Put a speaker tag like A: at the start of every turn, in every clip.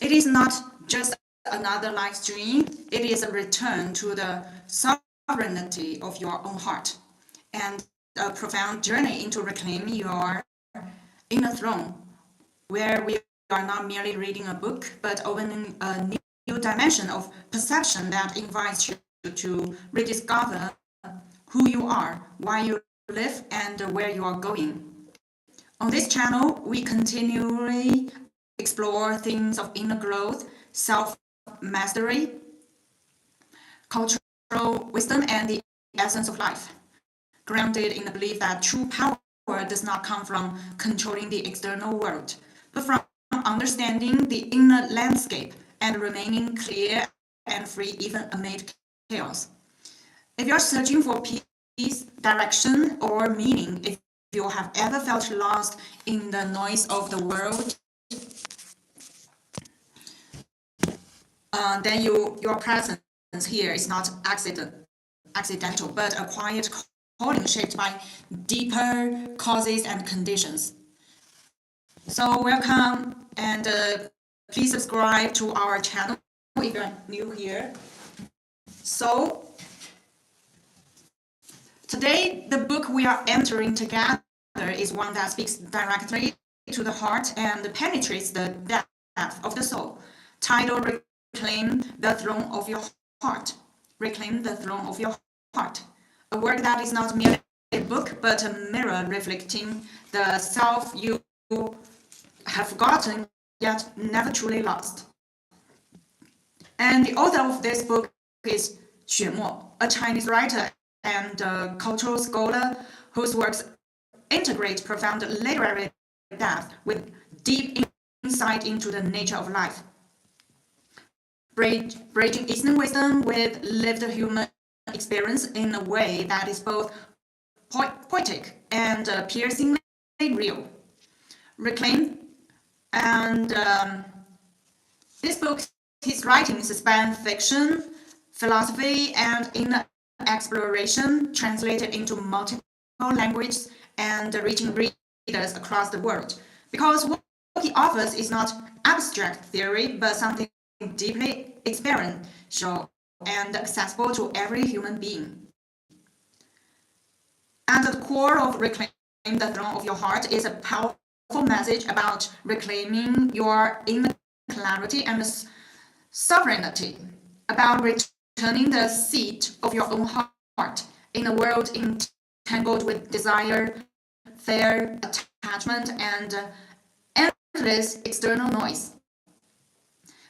A: It is not just another live stream, it is a return to the sovereignty of your own heart and a profound journey into reclaiming your inner throne, where we are not merely reading a book, but opening a new dimension of perception that invites you to rediscover who you are, why you live, and where you are going. On this channel, we continually explore themes of inner growth, self-mastery, cultural wisdom, and the essence of life, grounded in the belief that true power does not come from controlling the external world, but from understanding the inner landscape and remaining clear and free even amid chaos. If you're searching for peace, direction, or meaning, if you have ever felt lost in the noise of the world, then your presence here is not accidental, but a quiet calling shaped by deeper causes and conditions. So welcome, and please subscribe to our channel if you're new here. So today, the book we are entering together is one that speaks directly to the heart and penetrates the depth of the soul, titled Reclaim the Throne of Your Heart. Reclaim the Throne of Your Heart. A work that is not merely a book, but a mirror reflecting the self you have forgotten yet never truly lost. And the author of this book is Xue Mo, a Chinese writer and cultural scholar whose works integrate profound literary depth with deep insight into the nature of life, bridging Eastern wisdom with lived human experience in a way that is both poetic and piercingly real. Reclaim, and this book, his writings span fiction, philosophy, and inner exploration, translated into multiple languages and reaching readers across the world. Because what he offers is not abstract theory, but something deeply experiential and accessible to every human being. At the core of Reclaim the Throne of Your Heart is a powerful message about reclaiming your inner clarity and sovereignty, about returning the seat of your own heart in a world entangled with desire, fear, attachment, and endless external noise.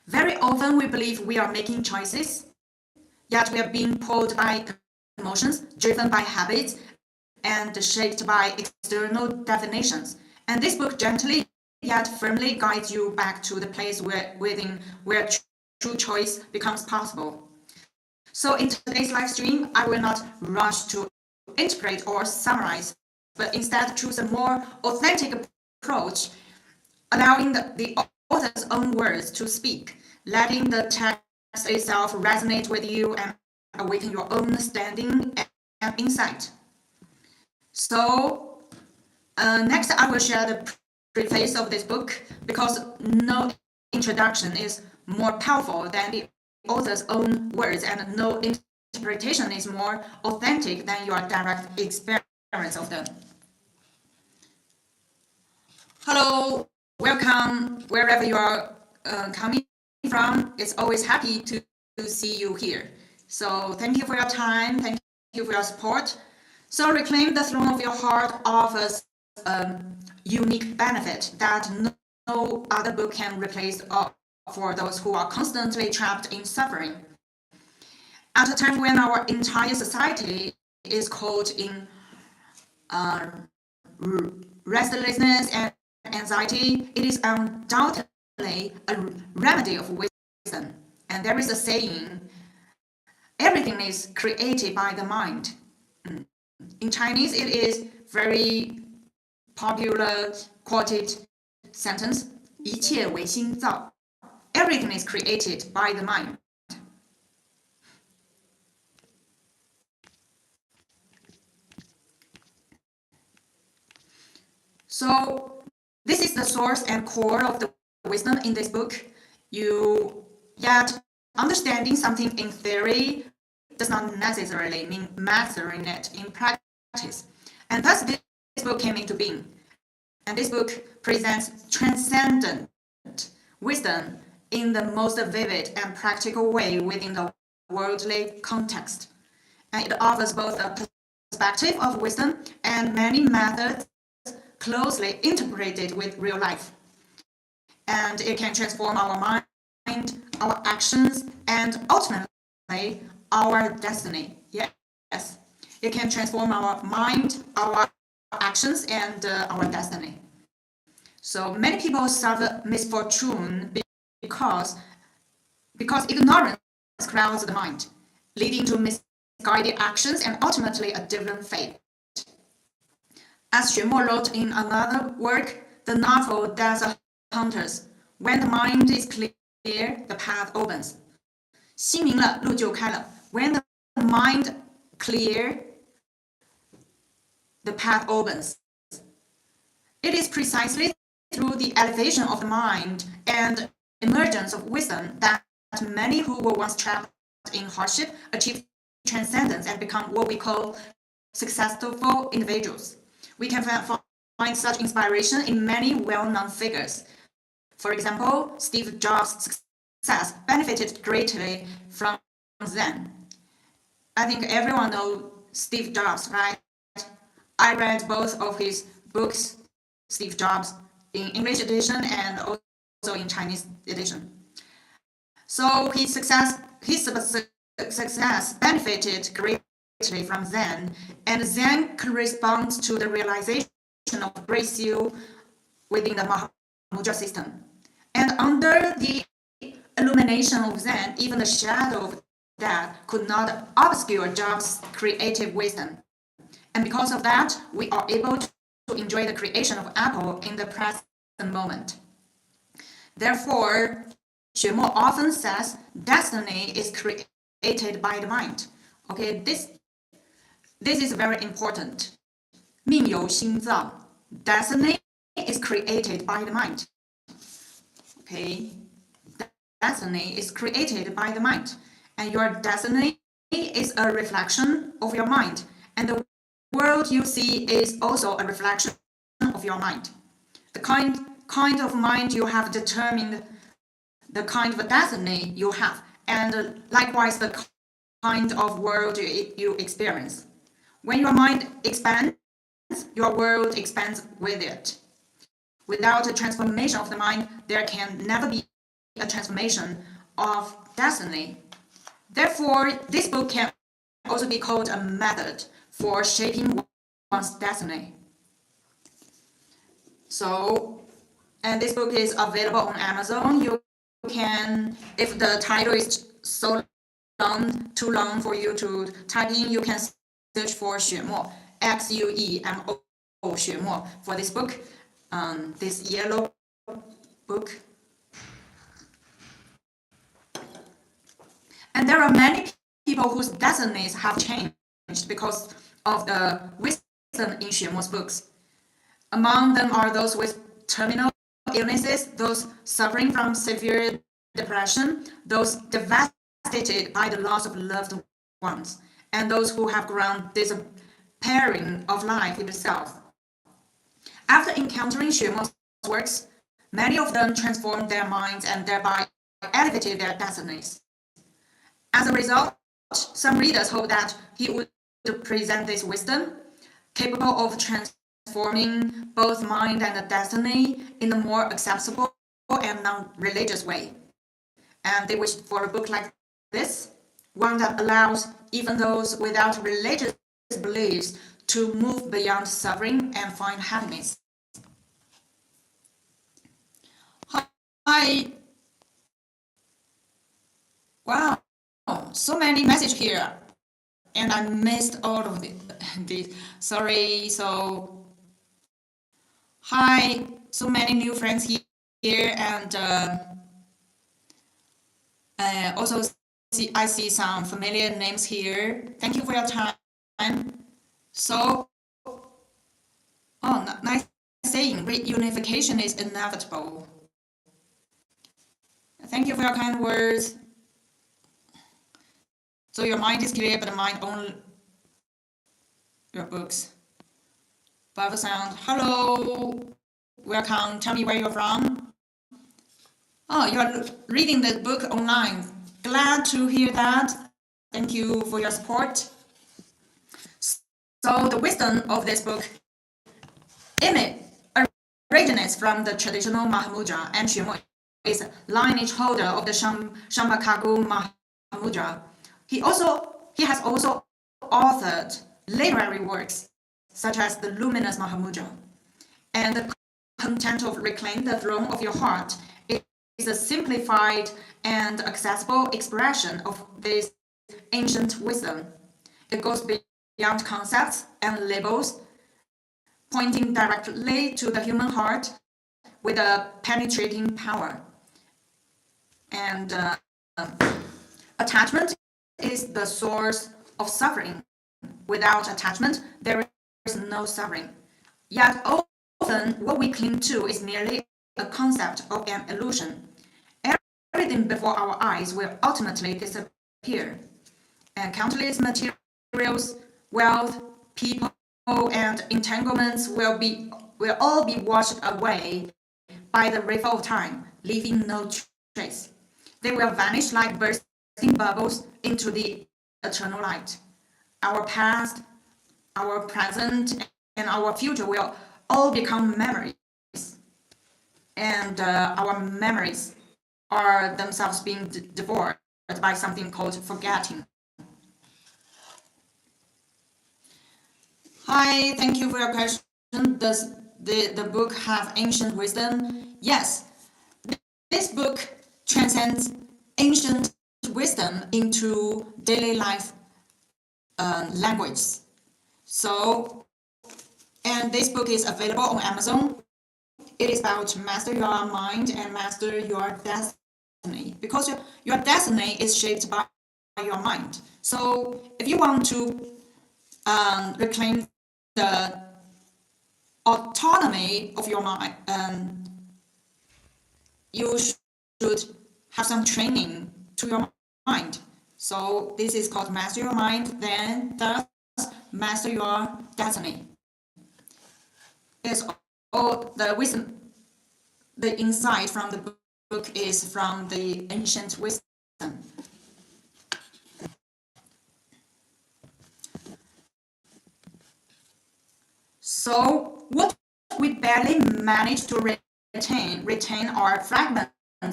A: Very often we believe we are making choices, yet we are being pulled by emotions, driven by habits, and shaped by external definitions. And this book gently yet firmly guides you back to the place where true choice becomes possible. So in today's live stream, I will not rush to interpret or summarize, but instead choose a more authentic approach, allowing the author's own words to speak, letting the text itself resonate with you and awaken your own understanding and insight. So next I will share the preface of this book, because no introduction is more powerful than the author's own words, and no interpretation is more authentic than your direct experience of them. Hello, welcome wherever you are coming from. It's always happy to see you here. So thank you for your time, thank you for your support. So Reclaim the Throne of Your Heart offers a unique benefit that no other book can replace for those who are constantly trapped in suffering. At a time when our entire society is caught in restlessness and anxiety, it is undoubtedly a remedy of wisdom. And there is a saying, everything is created by the mind. In Chinese, it is very popular quoted sentence, 一切唯心造. Everything is created by the mind. So this is the source and core of the wisdom in this book. Yet understanding something in theory does not necessarily mean mastering it in practice. And thus this book came into being. And this book presents transcendent wisdom in the most vivid and practical way within the worldly context. And it offers both a perspective of wisdom and many methods closely integrated with real life. And it can transform our mind, our actions, and ultimately our destiny. Yes, it can transform our mind, our actions, and our destiny. So many people suffer misfortune because ignorance clouds the mind, leading to misguided actions and ultimately a different fate. As Xue Mo wrote in another work, the novel Desert Hunters, when the mind is clear, the path opens. 心明了，路就开了. When the mind clear, the path opens. It is precisely through the elevation of the mind and emergence of wisdom that many who were once trapped in hardship achieve transcendence and become what we call successful individuals. We can find such inspiration in many well-known figures. For example, Steve Jobs' success benefited greatly from Zen. I think everyone knows Steve Jobs, right? I read both of his books, Steve Jobs, in English edition and also in Chinese edition. So his success benefited greatly from Zen, and Zen corresponds to the realization of great seal within the Mahamudra system. And under the illumination of Zen, even the shadow of death could not obscure Jobs' creative wisdom. And because of that, we are able to enjoy the creation of Apple in the present moment. Therefore, Xue Mo often says destiny is created by the mind. Okay, this is very important. 命由心造. Destiny is created by the mind. Okay, destiny is created by the mind, and your destiny is a reflection of your mind, and the world you see is also a reflection of your mind. The kind of mind you have determined the kind of destiny you have, and likewise the kind of world you experience. When your mind expands, your world expands with it. Without a transformation of the mind, there can never be a transformation of destiny. Therefore, this book can also be called a method for shaping one's destiny. So, and this book is available on Amazon. You can, if the title is too long for you to type in, you can search for Xuemo, Xuemo, Xuemo, for this book, this yellow book. And there are many people whose destinies have changed because of the wisdom in Xuemo's books. Among them are those with terminal illnesses, those suffering from severe depression, those devastated by the loss of loved ones, and those who have grown despairing of life itself. After encountering Xuemo's works, many of them transformed their minds and thereby elevated their destinies. As a result, some readers hope that he would present this wisdom, capable of transforming both mind and destiny in a more accessible and non-religious way. And they wish for a book like this, one that allows even those without religious beliefs to move beyond suffering and find happiness. Hi. Wow, so many messages here, and I missed all of these. Sorry. So, hi, so many new friends here, and also I see some familiar names here. Thank you for your time. So, nice saying. Reunification is inevitable. Thank you for your kind words. So your mind is clear, but the mind only your books. Bible sound. Hello. Welcome. Tell me where you're from. Oh, you are reading the book online. Glad to hear that. Thank you for your support. So the wisdom of this book originates from the traditional Mahamudra, and Xue Mo is lineage holder of the Shambhakagu Mahamudra. He has also authored literary works such as the Luminous Mahamudra. And the content of Reclaim the Throne of Your Heart is a simplified and accessible expression of this ancient wisdom. It goes beyond concepts and labels, pointing directly to the human heart with a penetrating power. And attachment is the source of suffering. Without attachment, there is no suffering. Yet often what we cling to is merely a concept or an illusion. Everything before our eyes will ultimately disappear, and countless materials, wealth, people, and entanglements will all be washed away by the river of time, leaving no trace. They will vanish like bursting bubbles into the eternal light. Our past, our present, and our future will all become memories. And our memories are themselves being devoured by something called forgetting. Hi, thank you for your question. Does the book have ancient wisdom? Yes, this book transcends ancient wisdom into daily life language. So, and this book is available on Amazon. It is about master your mind and master your destiny, because your destiny is shaped by your mind. So if you want to reclaim the autonomy of your mind, you should have some training to your mind. So this is called master your mind, then thus master your destiny. It's all the wisdom, the insight from the book is from the ancient wisdom. So what we barely manage to retain are fragments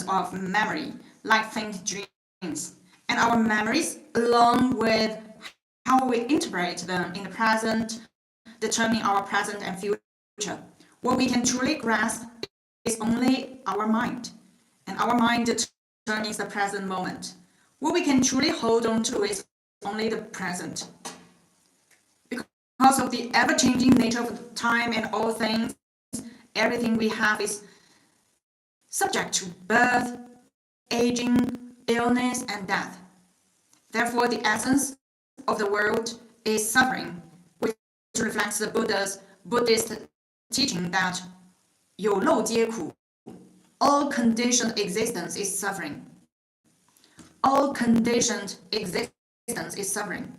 A: of memory, like faint dreams. And our memories, along with how we interpret them in the present, determine our present and future. What we can truly grasp is only our mind, and our mind determines the present moment. What we can truly hold on to is only the present. Because of the ever-changing nature of time and all things, everything we have is subject to birth, aging, illness, and death. Therefore, the essence of the world is suffering, which reflects the Buddhist teaching that 有漏皆苦, all conditioned existence is suffering. All conditioned existence is suffering.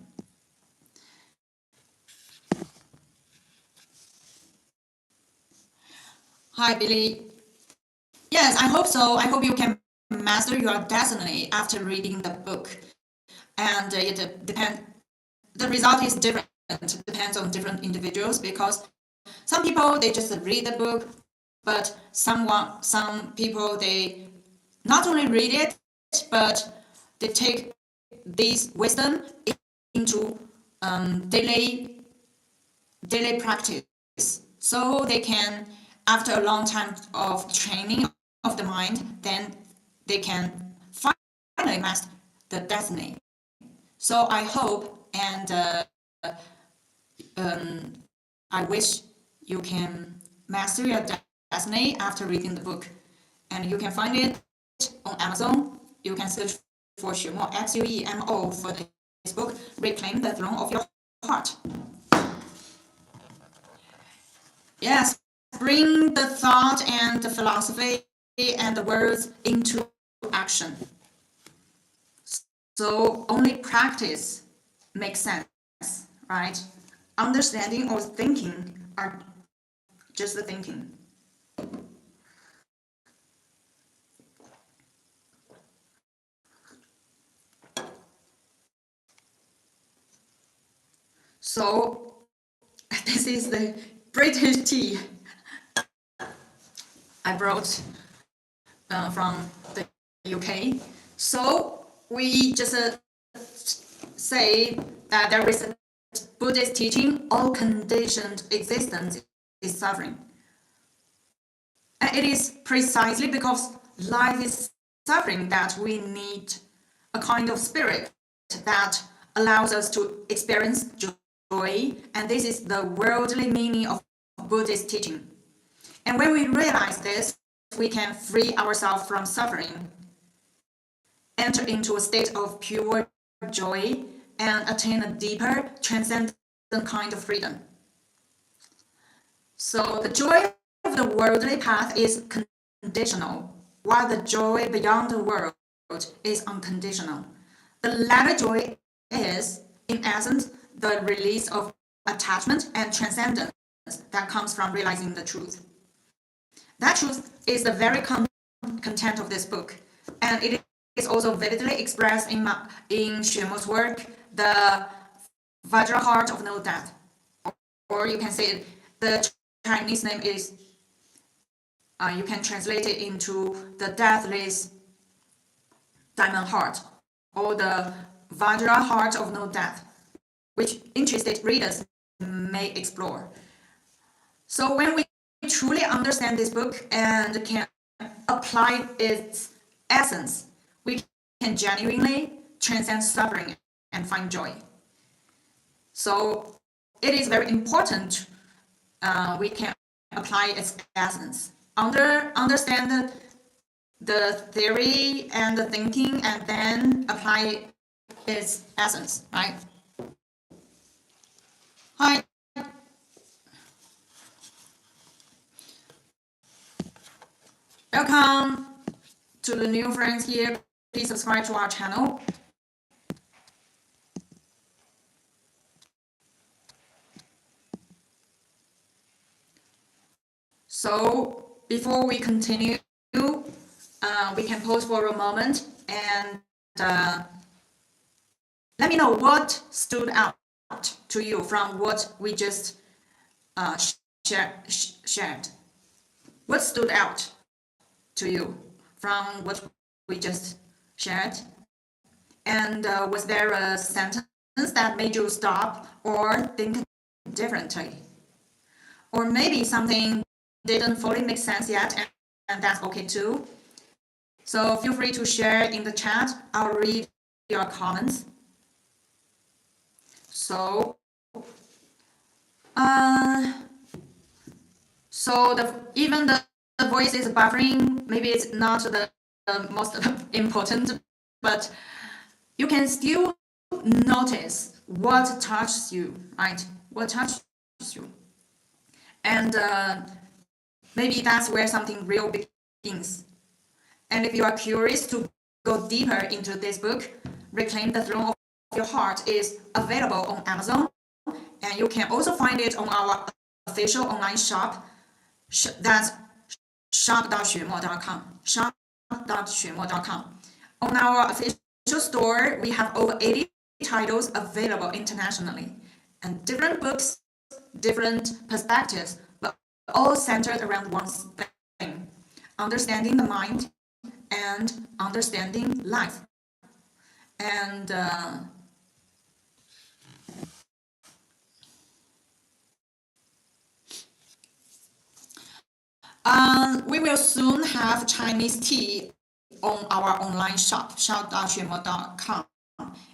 A: Hi, Billy. Yes, I hope so. I hope you can master your destiny after reading the book. And it depends. The result is different. It depends on different individuals, because some people, they just read the book, but some people, they not only read it, but they take this wisdom into daily practice. So they can, after a long time of training of the mind, then they can finally master the destiny. So I hope and I wish you can master your destiny after reading the book. And you can find it on Amazon. You can search for Xuemo, Xuemo, for this book, Reclaim the Throne of Your Heart. Yes, bring the thought and the philosophy and the words into action. So only practice makes sense, right? Understanding or thinking are just the thinking. So this is the British tea I brought from the UK. So we just say that there is a Buddhist teaching, all conditioned existence is suffering. And it is precisely because life is suffering that we need a kind of spirit that allows us to experience joy, and this is the worldly meaning of Buddhist teaching. And when we realize this, we can free ourselves from suffering, enter into a state of pure joy, and attain a deeper, transcendent kind of freedom. So the joy of the worldly path is conditional, while the joy beyond the world is unconditional. The latter joy is, in essence, the release of attachment and transcendence that comes from realizing the truth. That truth is the very content of this book, and it is also vividly expressed in Xue Mo's work, The Vajra Heart of No Death. Or you can say the Chinese name is, you can translate it into the deathless diamond heart, or the Vajra Heart of No Death, which interested readers may explore. So when we truly understand this book and can apply its essence, we can genuinely transcend suffering and find joy. So it is very important we can apply its essence, understand the theory and the thinking, and then apply its essence, right? Hi. Welcome to the new friends here. Please subscribe to our channel. So before we continue, we can pause for a moment and let me know what stood out to you from what we just shared. What stood out to you from what we just shared? And was there a sentence that made you stop or think differently? Or maybe something didn't fully make sense yet, and that's okay too. So feel free to share in the chat. I'll read your comments. So, even the voice is buffering. Maybe it's not the most important, but you can still notice what touches you, right? What touches you, and maybe that's where something real begins. And if you are curious to go deeper into this book, Reclaim the Throne of Your Heart is available on Amazon, and you can also find it on our official online shop. That's shop.xuemo.com. Shop.xuemo.com. On our official store, we have over 80 titles available internationally, and different books, different perspectives, but all centered around one thing: understanding the mind and understanding life. And we will soon have Chinese tea on our online shop, shop.xuemo.com.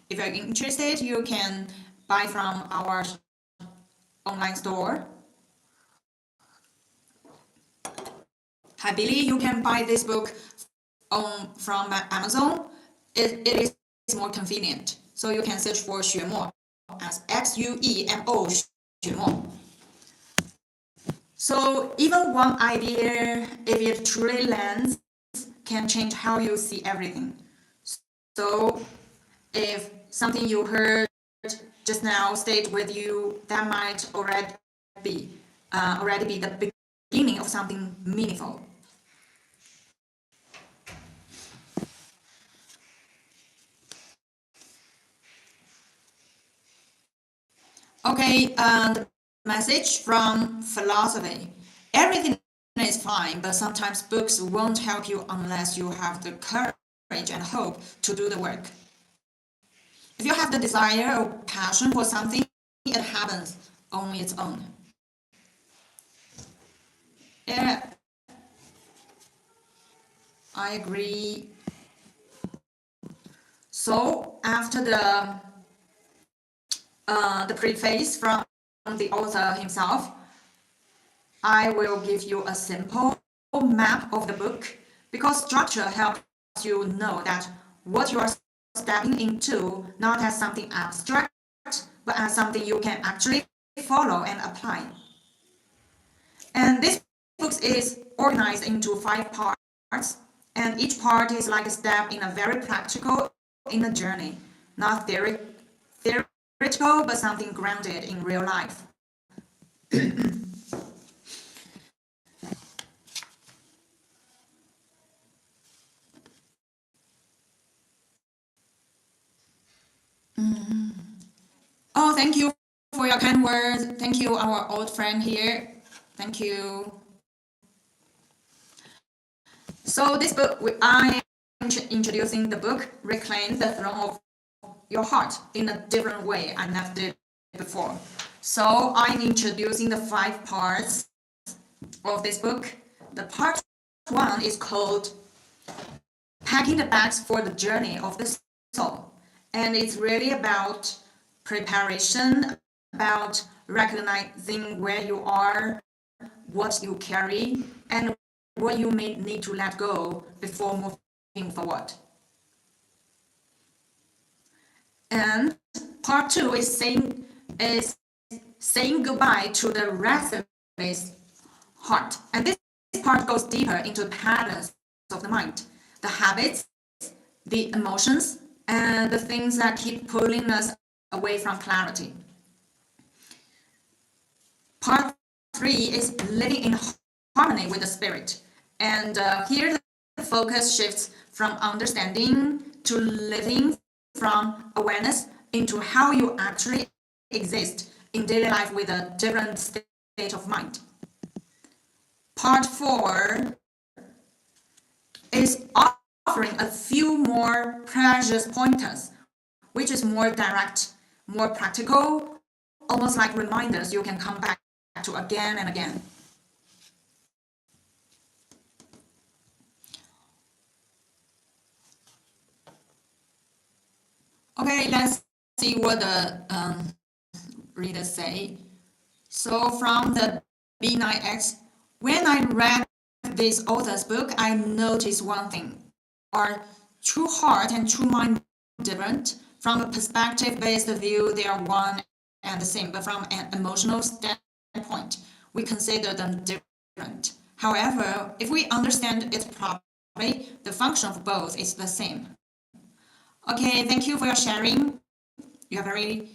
A: If you're interested, you can buy from our online store. I believe you can buy this book from Amazon. It is more convenient. So you can search for Xuemo as Xuemo, Xuemo. So even one idea, if it truly lands, can change how you see everything. So if something you heard just now stayed with you, that might be the beginning of something meaningful. Okay, the message from philosophy. Everything is fine, but sometimes books won't help you unless you have the courage and hope to do the work. If you have the desire or passion for something, it happens on its own. Yeah, I agree. So after the preface from the author himself, I will give you a simple map of the book because structure helps you know that what you are stepping into not as something abstract but as something you can actually follow and apply. And this book is organized into 5 parts, and each part is like a step in a very practical inner journey, not theoretical but something grounded in real life. Oh, thank you for your kind words. Thank you, our old friend here. Thank you. So this book, I am introducing the book, Reclaim the Throne of Your Heart, in a different way I never did before. So I'm introducing the 5 parts of this book. The part 1 is called Packing the Bags for the Journey of the Soul. And it's really about preparation, about recognizing where you are, what you carry, and what you may need to let go before moving forward. And part 2 is saying goodbye to the restless heart. And this part goes deeper into the patterns of the mind, the habits, the emotions, and the things that keep pulling us away from clarity. Part 3 is living in harmony with the spirit. And here the focus shifts from understanding to living, from awareness into how you actually exist in daily life with a different state of mind. Part 4 is offering a few more precious pointers, which is more direct, more practical, almost like reminders you can come back to again and again. Okay, let's see what the readers say. So from the B9X, when I read this author's book, I noticed one thing. Are true heart and true mind different? From a perspective-based view, they are one and the same, but from an emotional standpoint, we consider them different. However, if we understand it properly, the function of both is the same. Okay, thank you for your sharing. You are really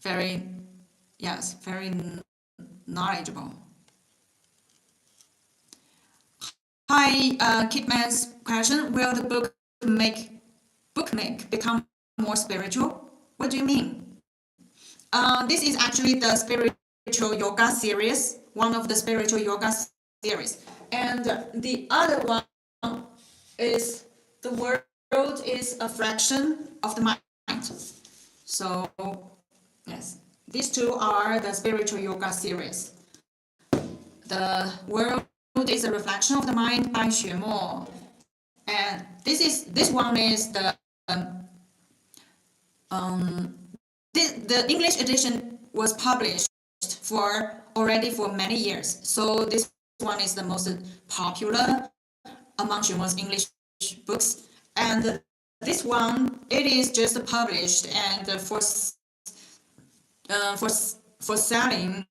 A: very, yes, very knowledgeable. Hi, Kitman's question: will the book make become more spiritual? What do you mean? This is actually the spiritual yoga series, one of the spiritual yoga series, and the other one is the world is a fraction of the mind. So yes, these 2 are the spiritual yoga series. The world is a reflection of the mind by Xue Mo, and this one is the English edition was published already for many years. So this one is the most popular among Xue Mo's English books, and this one it is just published and for selling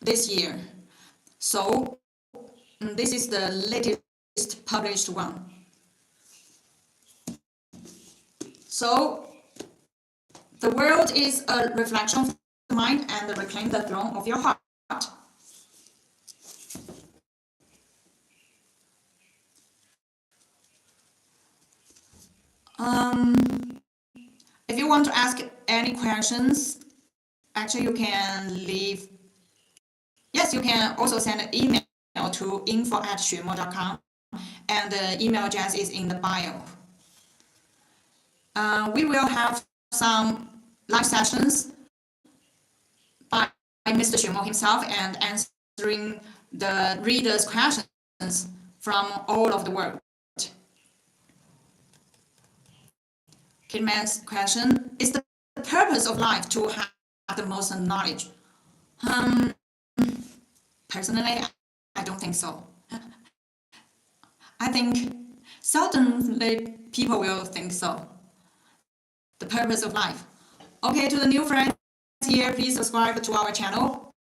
A: this year. So This is the latest published one. So the world is a reflection of the mind and reclaim the throne of your heart. If you want to ask any questions, actually you can leave. Yes, you can also send an email to info@xuemo.com, and the email address is in the bio. We will have some live sessions by Mr. Xue Mo himself and answering the readers' questions from all over the world. Kidman's question: is the purpose of life to have the most knowledge? Personally, I don't think so. I think certainly people will think so. The purpose of life. Okay, to the new friends here, please subscribe to our channel.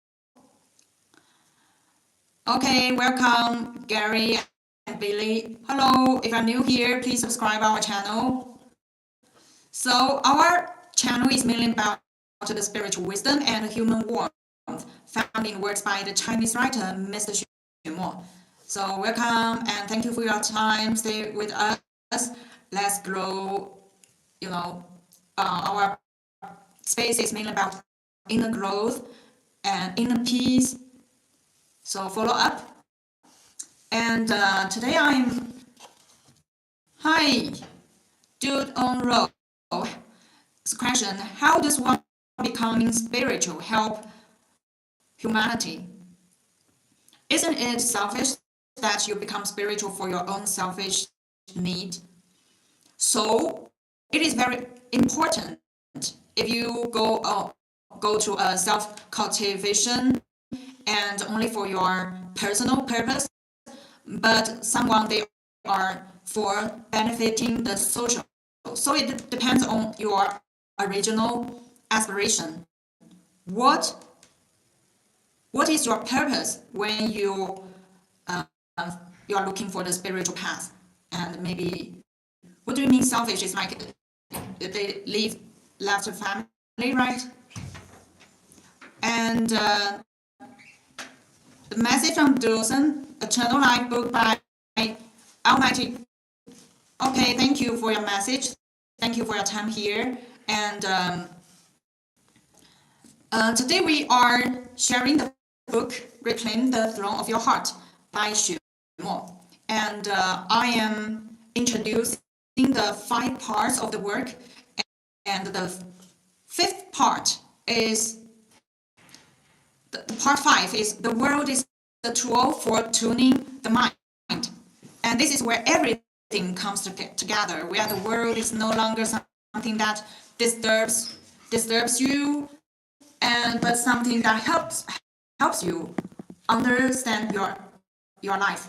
A: Okay, welcome Gary and Billy. Hello, if you're new here, please subscribe our channel. So our channel is mainly about the spiritual wisdom and human warmth found in works by the Chinese writer Mr. Xue Mo. So welcome and thank you for your time. Stay with us. Let's grow. Our space is mainly about inner growth and inner peace. So follow up. And today hi, dude on roll. Question: how does one becoming spiritual help humanity? Isn't it selfish that you become spiritual for your own selfish need? So it is very important if you go to a self-cultivation and only for your personal purpose, but someone they are for benefiting the social. So it depends on your original aspiration. What is your purpose when you are looking for the spiritual path? And maybe what do you mean selfish? It's like they left the family, right? And the message from Dawson, Eternal Life book by Almighty. Okay, thank you for your message. Thank you for your time here. And today we are sharing the book Reclaim the Throne of Your Heart by Xue Mo. And I am introducing the 5 parts of the work. And the 5th part is the part 5 is the world is the tool for tuning the mind. And this is where everything comes together, where the world is no longer something that disturbs you, but something that helps you understand your life.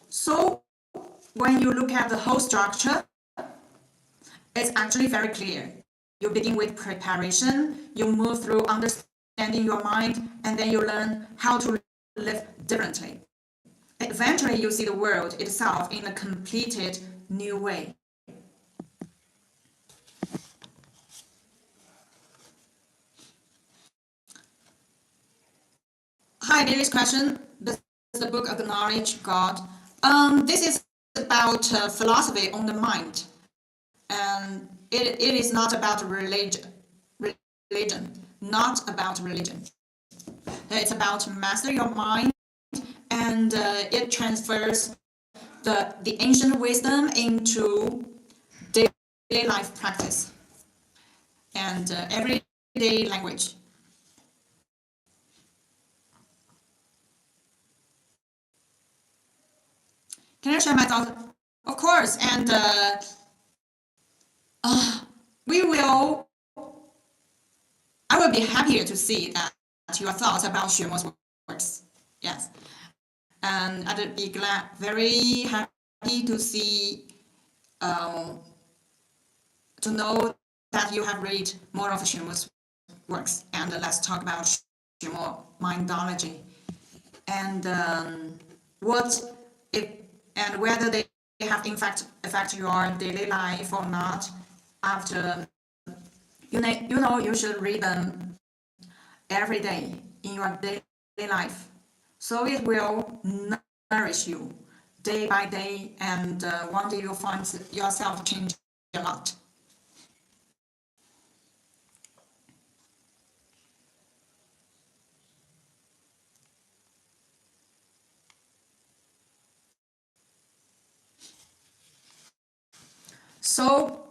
A: So when you look at the whole structure, it's actually very clear. You begin with preparation, you move through understanding your mind, and then you learn how to live differently. Eventually, you see the world itself in a completed new way. Hi, Billy's question. This is the book Acknowledge God. This is about philosophy on the mind. And it is not about religion, not about religion. It's about master your mind, and it transfers the ancient wisdom into daily life practice and everyday language. Can I share my thoughts? Of course, and I will be happier to see that your thoughts about Xuemo's works. Yes, and I'd be very happy to see, to know that you have read more of Xuemo's works. And let's talk about Xuemo mindology. And what if and whether they have in fact affect your daily life or not. After you should read them every day in your daily life, so it will nourish you day by day, and one day you'll find yourself change a lot. So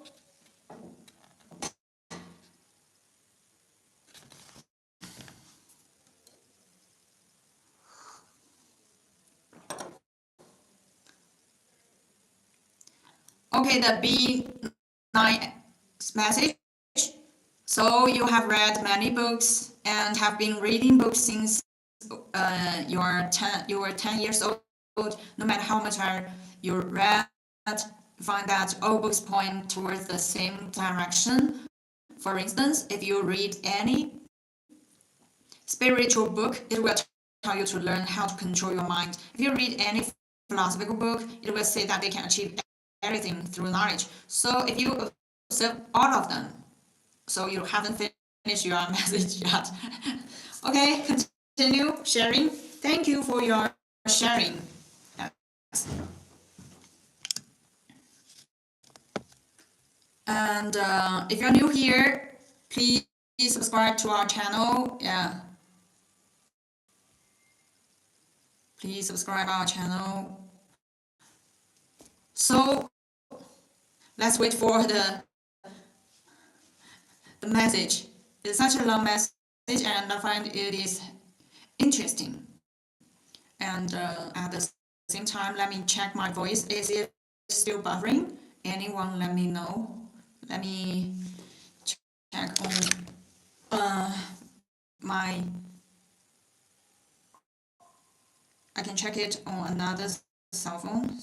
A: okay, the B9 message. So you have read many books and have been reading books since you were 10 years old. No matter how much you read, you find that all books point towards the same direction. For instance, if you read any spiritual book, it will tell you to learn how to control your mind. If you read any philosophical book, it will say that they can achieve everything through knowledge. So if you observe all of them, so you haven't finished your message yet. Okay, continue sharing. Thank you for your sharing. Yes. And if you're new here, please subscribe to our channel. Yeah. Please subscribe our channel. So let's wait for the message. It's such a long message, and I find it is interesting. And at the same time, let me check my voice. Is it still buffering? Anyone let me know. Let me check on my, I can check it on another cell phone.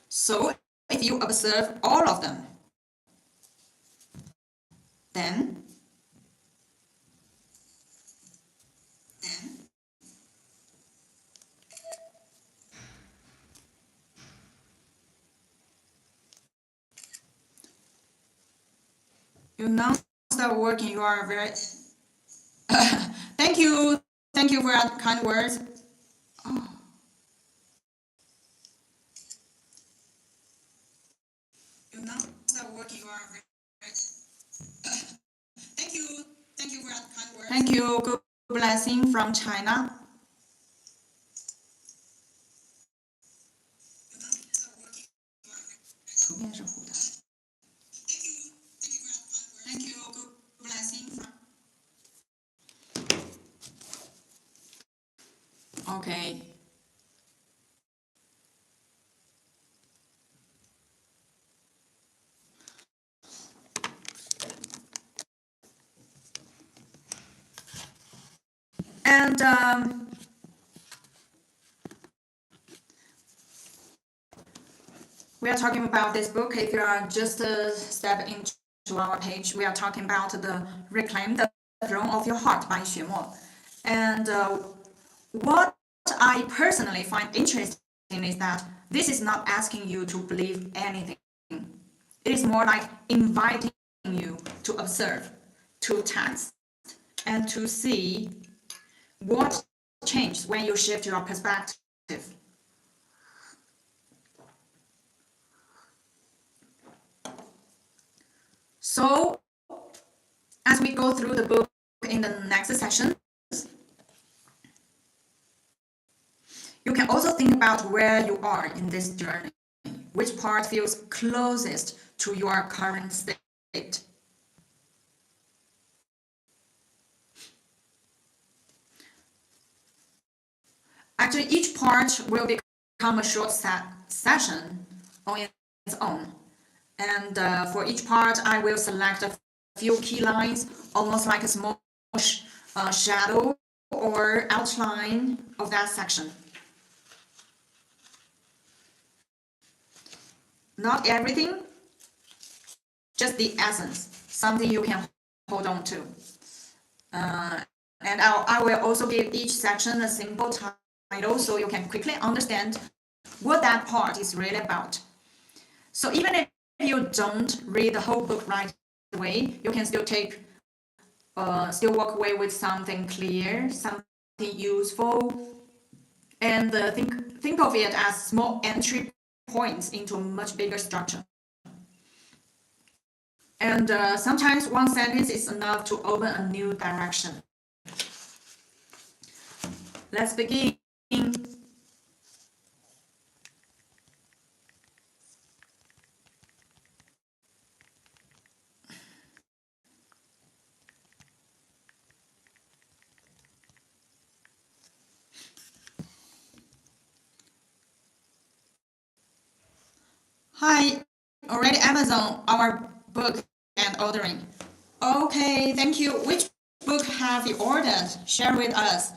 A: So if you observe all of them, then you now start working. You are very thank you for your kind words. Oh. You now start working. You are very thank you for your kind words. Thank you. Good blessing from China. Thank you. Good blessing from. Okay. And we are talking about this book. If you are just a step into our page, we are talking about the Reclaim the Throne of Your Heart by Xue Mo. And what I personally find interesting is that this is not asking you to believe anything. It is more like inviting you to observe, to test, and to see what changes when you shift your perspective. So, as we go through the book in the next session, you can also think about where you are in this journey, which part feels closest to your current state. Actually, each part will become a short session on its own. And for each part, I will select a few key lines, almost like a small shadow or outline of that section. Not everything, just the essence, something you can hold on to. And I will also give each section a simple title so you can quickly understand what that part is really about. So even if you don't read the whole book right away, you can still walk away with something clear, something useful, and think of it as small entry points into a much bigger structure. And sometimes one sentence is enough to open a new direction. Let's begin. Hi, already Amazon, our book and ordering. Okay, thank you. Which book have you ordered? Share with us.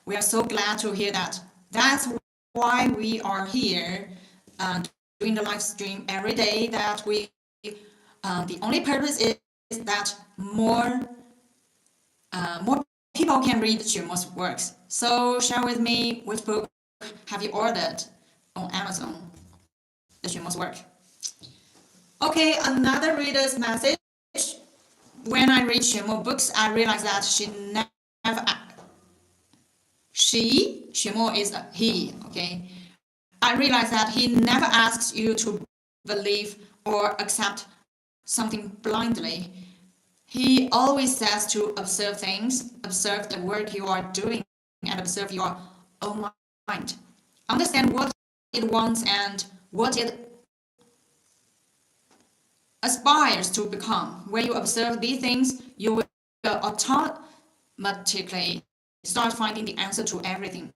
A: We are so glad to hear that. That's why we are here doing the live stream every day. The only purpose is that more people can read Xuemo's works. So share with me which book have you ordered on Amazon, the Xuemo's work. Okay, another reader's message. When I read Xuemo books, I realize that Xuemo is a he, okay? I realize that he never asks you to believe or accept something blindly. He always says to observe things, observe the work you are doing, and observe your own mind. Understand what it wants and what it aspires to become. When you observe these things, you will automatically start finding the answer to everything.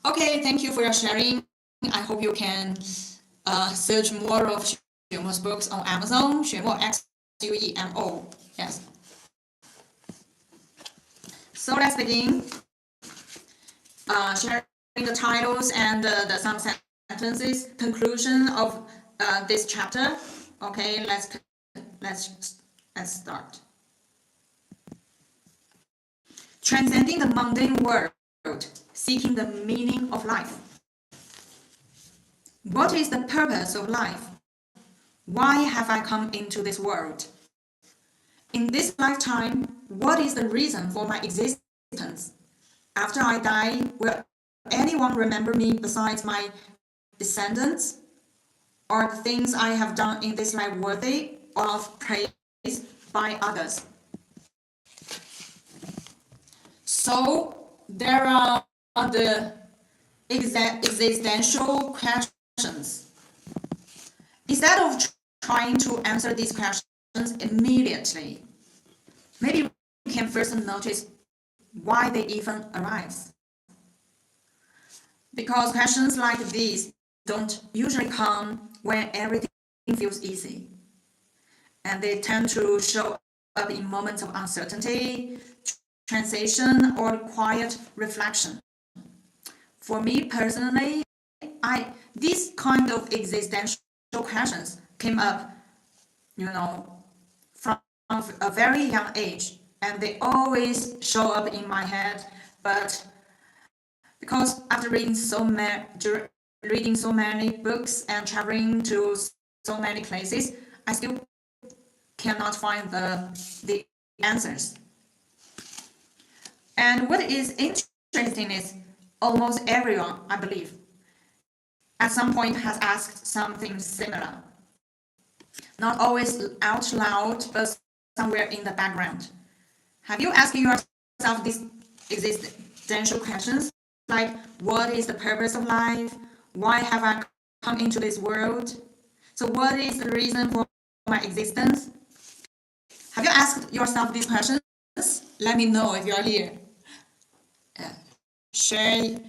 A: Okay, thank you for your sharing. I hope you can search more of Xuemo's books on Amazon. Xuemo, Xuemo. Yes. So let's begin. Sharing the titles and some sentences. Conclusion of this chapter. Okay, let's start. Transcending the mundane world, seeking the meaning of life. What is the purpose of life? Why have I come into this world? In this lifetime, what is the reason for my existence? After I die, will anyone remember me besides my descendants? Are the things I have done in this life worthy of praise by others? So there are the existential questions. Instead of trying to answer these questions immediately, maybe we can first notice why they even arise. Because questions like these don't usually come when everything feels easy. And they tend to show up in moments of uncertainty, transition, or quiet reflection. For me personally, these kind of existential questions came up, from a very young age, and they always show up in my head. But because after reading so many books and traveling to so many places, I still cannot find the answers. And what is interesting is almost everyone, I believe, at some point has asked something similar. Not always out loud, but somewhere in the background. Have you asked yourself these existential questions? Like, what is the purpose of life? Why have I come into this world? So what is the reason for my existence? Have you asked yourself these questions? Let me know if you are here. Share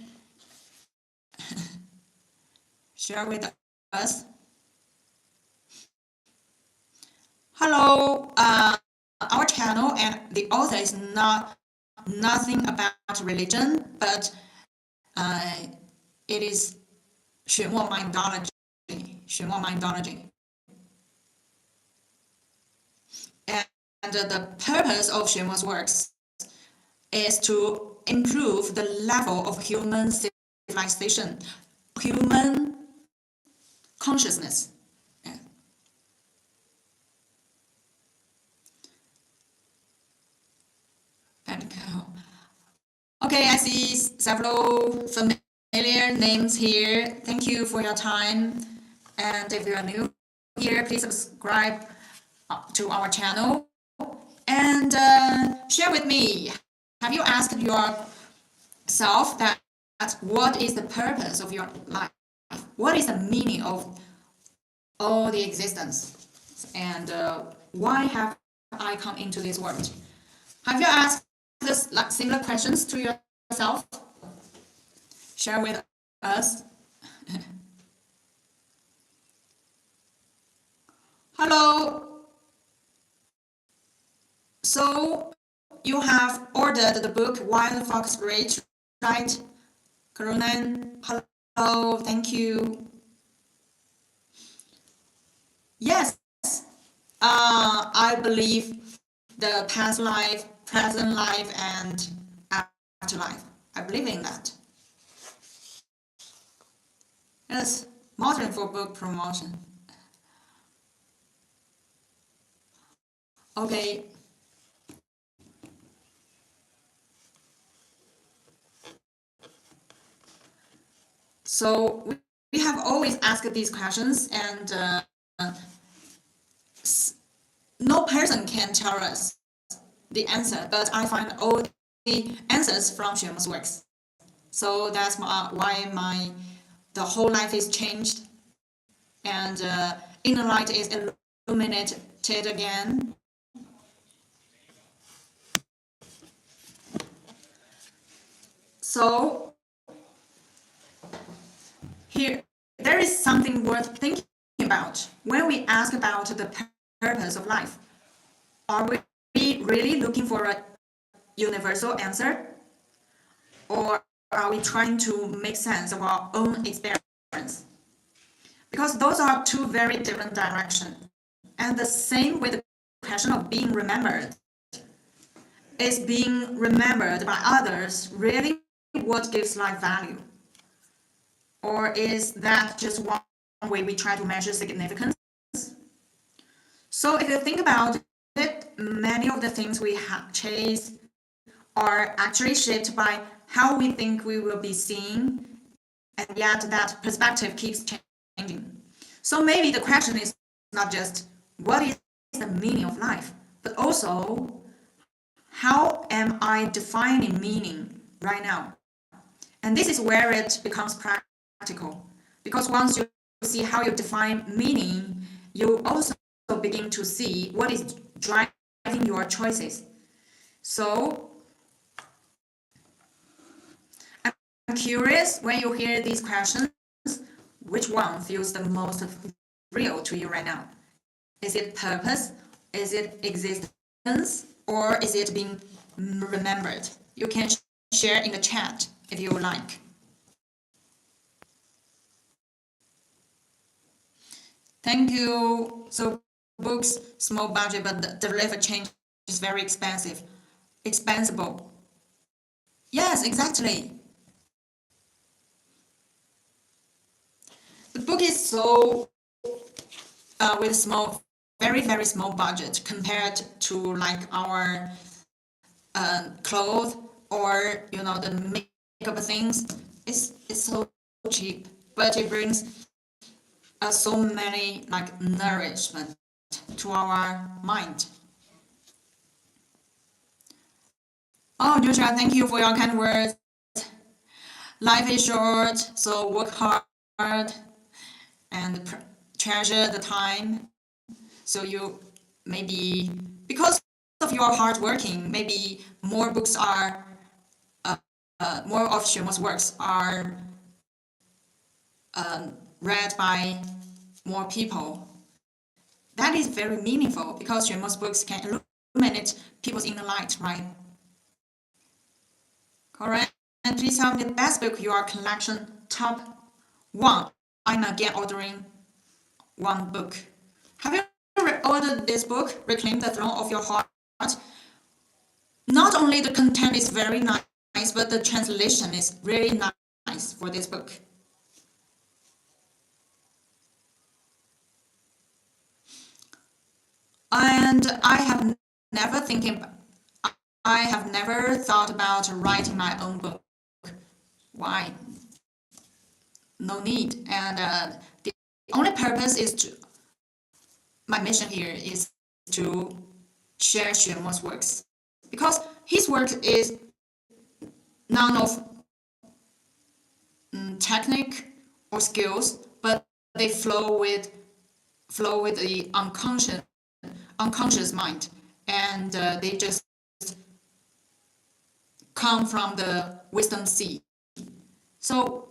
A: with us. Hello, our channel and the author is nothing about religion, but it is Xuemo mindology. Xuemo mindology. the purpose of Xuemo's works is to improve the level of human civilization, human consciousness. Yeah. Okay, I see several familiar names here. Thank you for your time. And if you are new here, please subscribe to our channel and share with me. Have you asked yourself that what is the purpose of your life? What is the meaning of all the existence? And why have I come into this world? Have you asked this similar questions to yourself? Share with us. Hello. So you have ordered the book Wild Fox Rage, right? Karunan, hello, thank you. Yes, I believe the past life, present life, and afterlife. I believe in that. Yes, modern for book promotion. Okay. So we have always asked these questions, and no person can tell us the answer, but I find all the answers from Xuemo's works. So that's why the whole life is changed, and inner light is illuminated again. So here there is something worth thinking about when we ask about the purpose of life. Are we really looking for a universal answer, or are we trying to make sense of our own experience? Because those are two very different directions. And the same with the question of being remembered. Is being remembered by others really what gives life value? Or is that just one way we try to measure significance? So if you think about it, many of the things we chase are actually shaped by how we think we will be seen, and yet that perspective keeps changing. So maybe the question is not just what is the meaning of life, but also how am I defining meaning right now? And this is where it becomes practical, because once you see how you define meaning, you also begin to see what is driving your choices. So I'm curious, when you hear these questions, which one feels the most real to you right now? Is it purpose? Is it existence? Or is it being remembered? You can share in the chat if you like. Thank you. So books, small budget, but the deliver change is very expensive. Expensible. Yes, exactly. The book is so with small, very, very small budget compared to like our clothes or the makeup things. It's so cheap, but it brings so many like nourishment to our mind. Oh, Joshua, thank you for your kind words. Life is short, so work hard and treasure the time. So you maybe, because of your hard working, maybe more books are, more of Xuemo's works are read by more people. That is very meaningful because Xuemo's books can illuminate people's inner light, right? Correct. And please tell me the best book your collection top one. I'm again ordering one book. Have you ordered this book, Reclaim the Throne of Your Heart? Not only the content is very nice, but the translation is really nice for this book. And I have never thought about writing my own book. Why? No need. And the only purpose is my mission here is to share Xuemo's works, because his work is none of technique or skills, but they flow with the unconscious mind, and they just come from the wisdom sea. So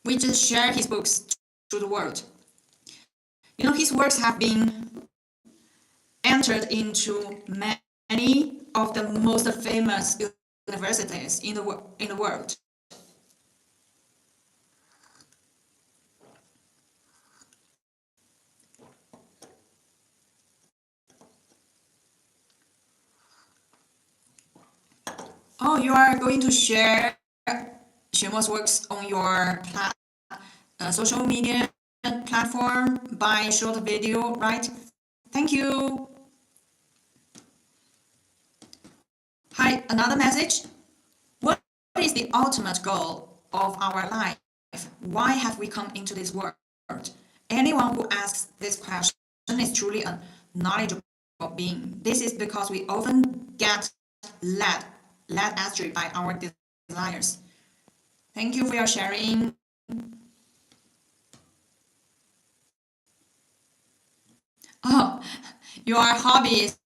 A: we just share his books to the world. His works have been entered into many of the most famous universities in the world. Oh, you are going to share Xuemo's works on your social media platform by short video, right? Thank you. Hi, another message. What is the ultimate goal of our life? Why have we come into this world? Anyone who asks this question is truly a knowledgeable being. This is because we often get led astray by our desires. Thank you for your sharing. Oh, your hobby is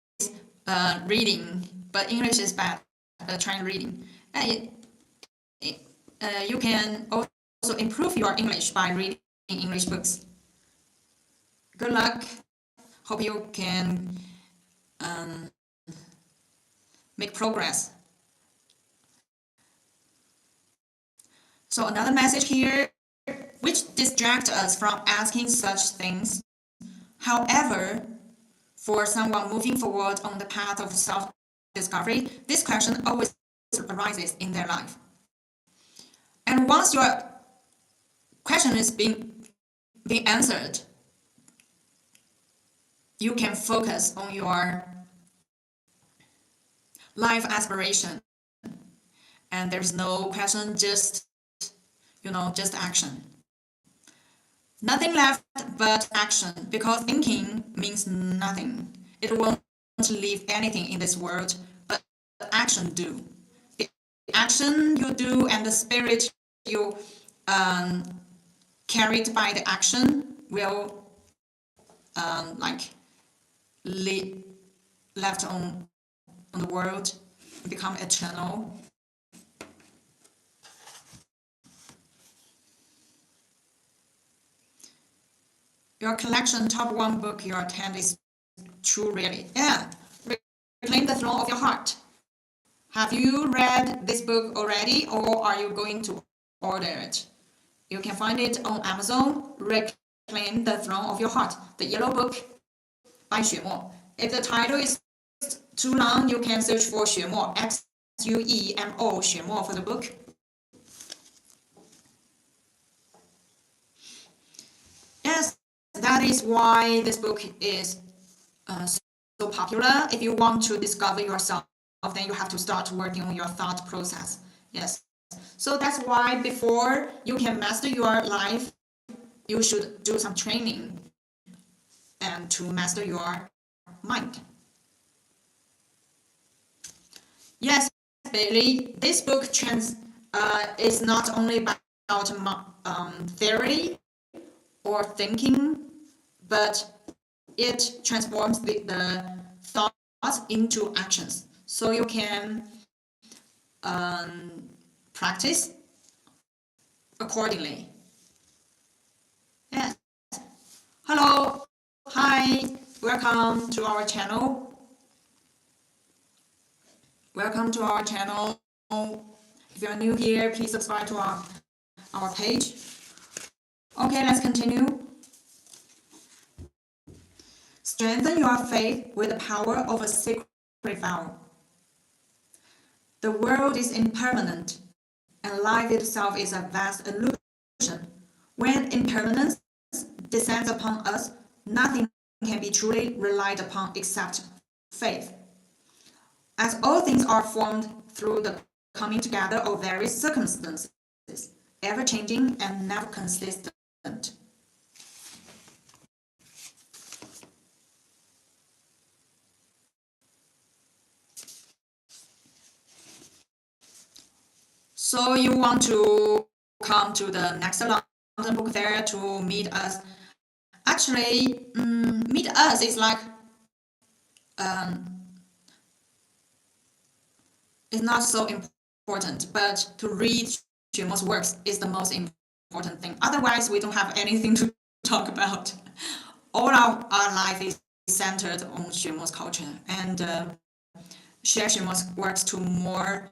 A: reading, but English is bad. Trying reading. You can also improve your English by reading English books. Good luck. Hope you can make progress. So another message here, which distracts us from asking such things. However, for someone moving forward on the path of self-discovery, this question always arises in their life. And once your question is being answered, you can focus on your life aspiration. And there's no question, just action. Nothing left but action, because thinking means nothing. It won't leave anything in this world, but action do. The action you do and the spirit you carried by the action will left on the world, become eternal. Your collection top one book you attend is true, really. Yeah, Reclaim the Throne of Your Heart. Have you read this book already, or are you going to order it? You can find it on Amazon. Reclaim the Throne of Your Heart, the yellow book by Xue Mo. If the title is too long, you can search for Xuemo, Xuemo, Xuemo for the book. Yes, that is why this book is so popular. If you want to discover yourself, then you have to start working on your thought process. Yes. So that's why before you can master your life, you should do some training and to master your mind. Yes, Bailey, this book is not only about theory or thinking, but it transforms the thoughts into actions. So you can practice accordingly. Yes. Hello. Hi. Welcome to our channel. Welcome to our channel. If you're new here, please subscribe to our page. Okay, let's continue. Strengthen your faith with the power of a sacred vow. The world is impermanent, and life itself is a vast illusion. When impermanence descends upon us, nothing can be truly relied upon except faith. As all things are formed through the coming together of various circumstances, ever changing and never consistent. So you want to come to the next London Book Fair to meet us? Actually, meet us is like it's not so important, but to read Xuemo's works is the most important thing. Otherwise, we don't have anything to talk about. All our life is centered on Xuemo's culture and share Xuemo's works to more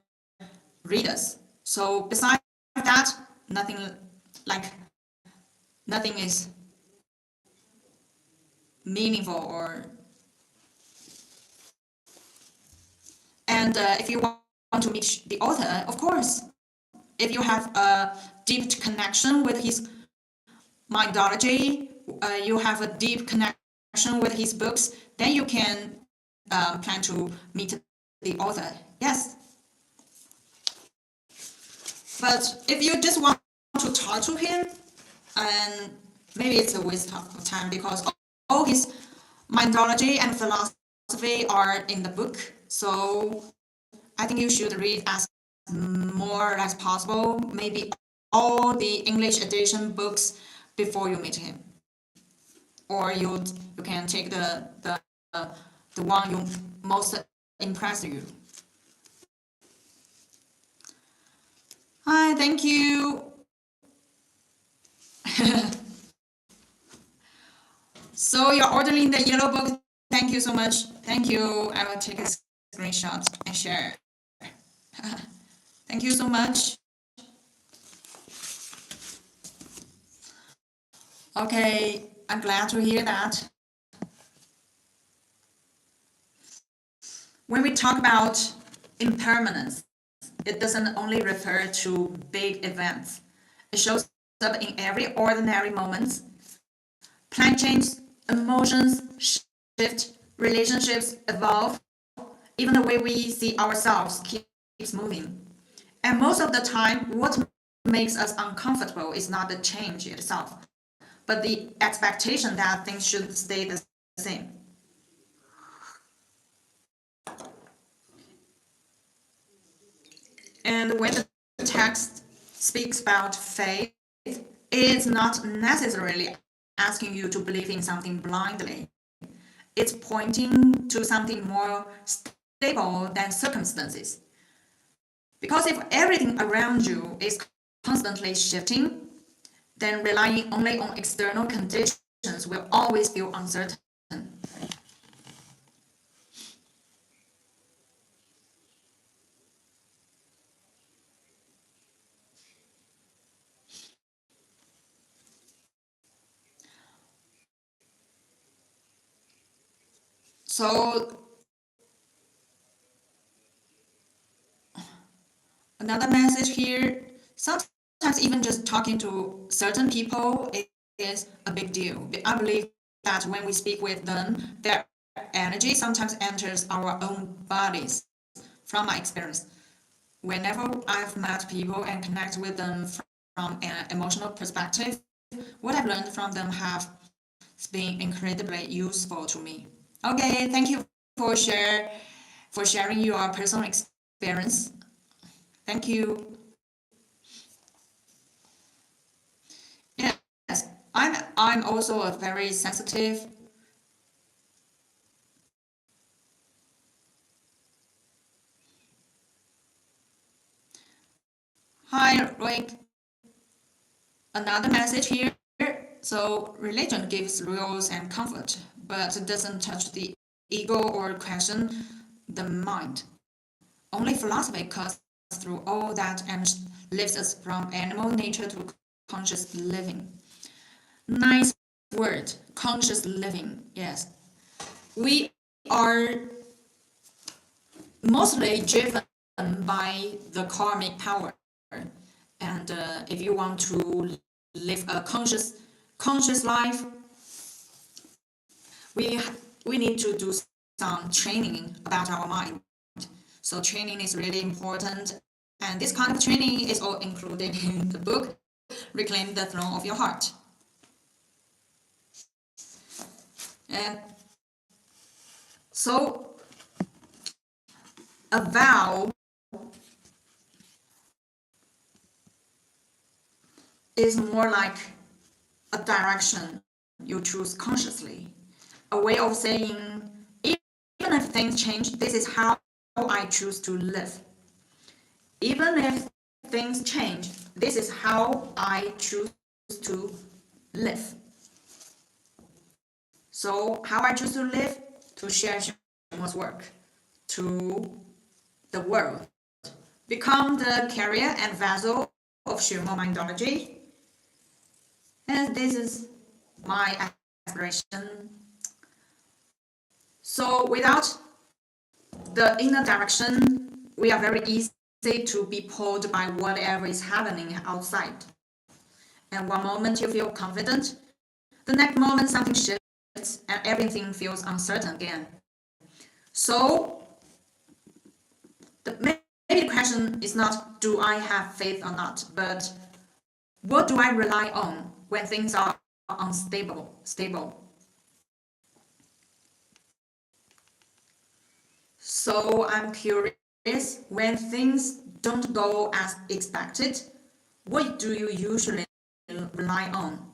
A: readers. So besides that, nothing is meaningful or. And if you want to meet the author, of course, if you have a deep connection with his mindology, you have a deep connection with his books, then you can plan to meet the author. Yes. But if you just want to talk to him, and maybe it's a waste of time because all his mindology and philosophy are in the book. So I think you should read as more as possible, maybe all the English edition books before you meet him. Or you can take the one you most impressed you. Hi, thank you. So you're ordering the yellow book. Thank you so much. Thank you. I will take a screenshot and share. Thank you so much. Okay, I'm glad to hear that. When we talk about impermanence, it doesn't only refer to big events. It shows up in every ordinary moment. Plan change, emotions shift, relationships evolve, even the way we see ourselves keeps moving. And most of the time, what makes us uncomfortable is not the change itself, but the expectation that things should stay the same. And when the text speaks about faith, it's not necessarily asking you to believe in something blindly. It's pointing to something more stable than circumstances. Because if everything around you is constantly shifting, then relying only on external conditions will always feel uncertain. So another message here, sometimes even just talking to certain people is a big deal. I believe that when we speak with them, their energy sometimes enters our own bodies. From my experience, whenever I've met people and connect with them from an emotional perspective, what I've learned from them have been incredibly useful to me. Okay, thank you for sharing your personal experience. Thank you. Yes, I'm also a very sensitive. Hi, Rick. Another message here. So religion gives rules and comfort, but it doesn't touch the ego or question the mind. Only philosophy cuts through all that and lifts us from animal nature to conscious living. Nice word, conscious living. Yes, we are mostly driven by the karmic power. And if you want to live a conscious life, we we need to do some training about our mind. So training is really important, and this kind of training is all included in the book Reclaim the Throne of Your Heart. And so a vow is more like a direction you choose consciously, a way of saying, even if things change, this is how I choose to live. Even if things change, this is how I choose to live. So, how I choose to live? To share Xuemo's work to the world. Become the carrier and vessel of Xuemo mindology. And this is my aspiration. So, without the inner direction, we are very easy to be pulled by whatever is happening outside. And one moment you feel confident, the next moment something shifts and everything feels uncertain again. So the main question is not do I have faith or not, but what do I rely on when things are stable? So I'm curious, when things don't go as expected, what do you usually rely on?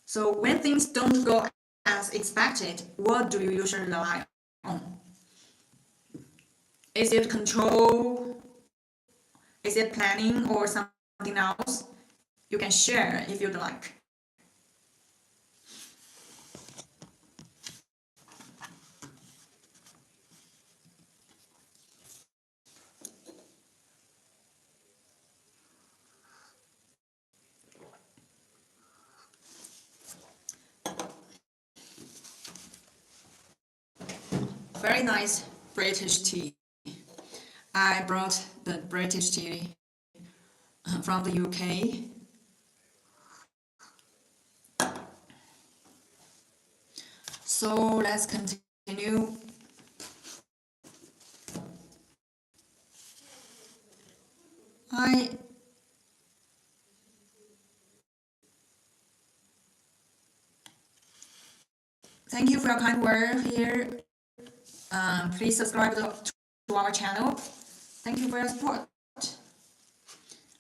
A: So when things don't go as expected, what do you usually rely on? Is it control? Is it planning or something else? You can share if you'd like. Very nice British tea. I brought the British tea from the UK. So let's continue. Thank you for your kind word here. Please subscribe to our channel. Thank you for your support.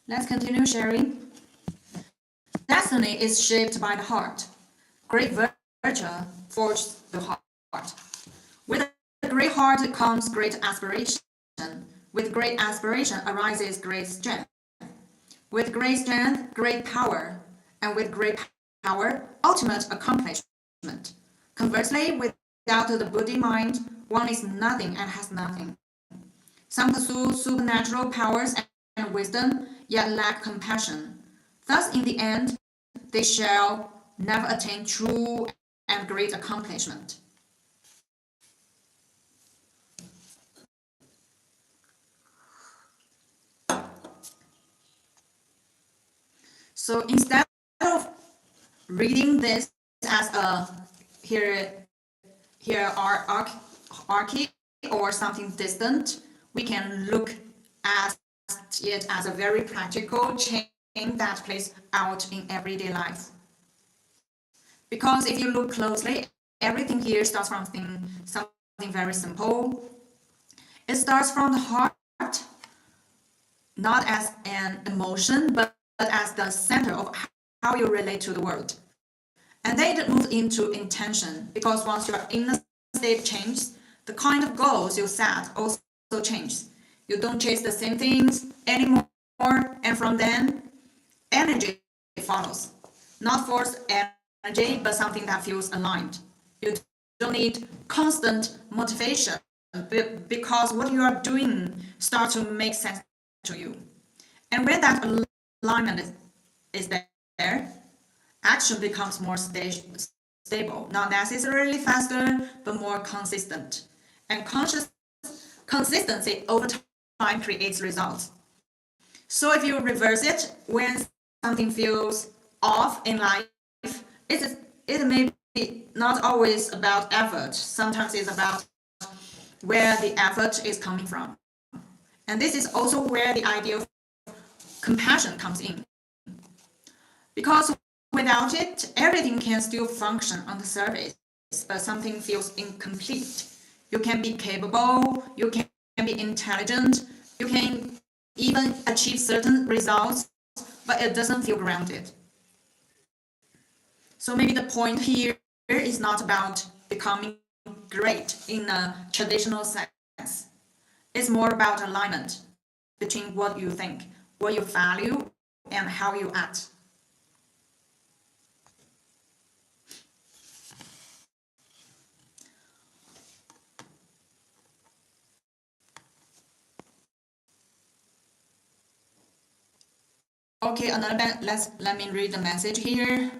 A: Let's continue sharing. Destiny is shaped by the heart. Great virtue forges the heart. With a great heart comes great aspiration. With great aspiration arises great strength. With great strength, great power. And with great power, ultimate accomplishment. Conversely, without the Buddhi mind, one is nothing and has nothing. Some pursue supernatural powers and wisdom, yet lack compassion. Thus, in the end, they shall never attain true and great accomplishment. So instead of reading this as a here are archy or something distant, we can look at it as a very practical change that plays out in everyday life. Because if you look closely, everything here starts from something very simple. It starts from the heart, not as an emotion, but as the center of how you relate to the world. And then it moves into intention, because once your inner state changes, the kind of goals you set also changes. You don't chase the same things anymore, and from then, energy follows. Not forced energy, but something that feels aligned. You don't need constant motivation, because what you are doing starts to make sense to you. And when that alignment is there, action becomes more stable, not necessarily faster, but more consistent. And consistency over time creates results. So if you reverse it, when something feels off in life, it may be not always about effort. Sometimes it's about where the effort is coming from. And this is also where the idea of compassion comes in. Because without it, everything can still function on the surface, but something feels incomplete. You can be capable, you can be intelligent, you can even achieve certain results, but it doesn't feel grounded. So maybe the point here is not about becoming great in a traditional sense. It's more about alignment between what you think, what you value, and how you act. Okay, let me read the message here.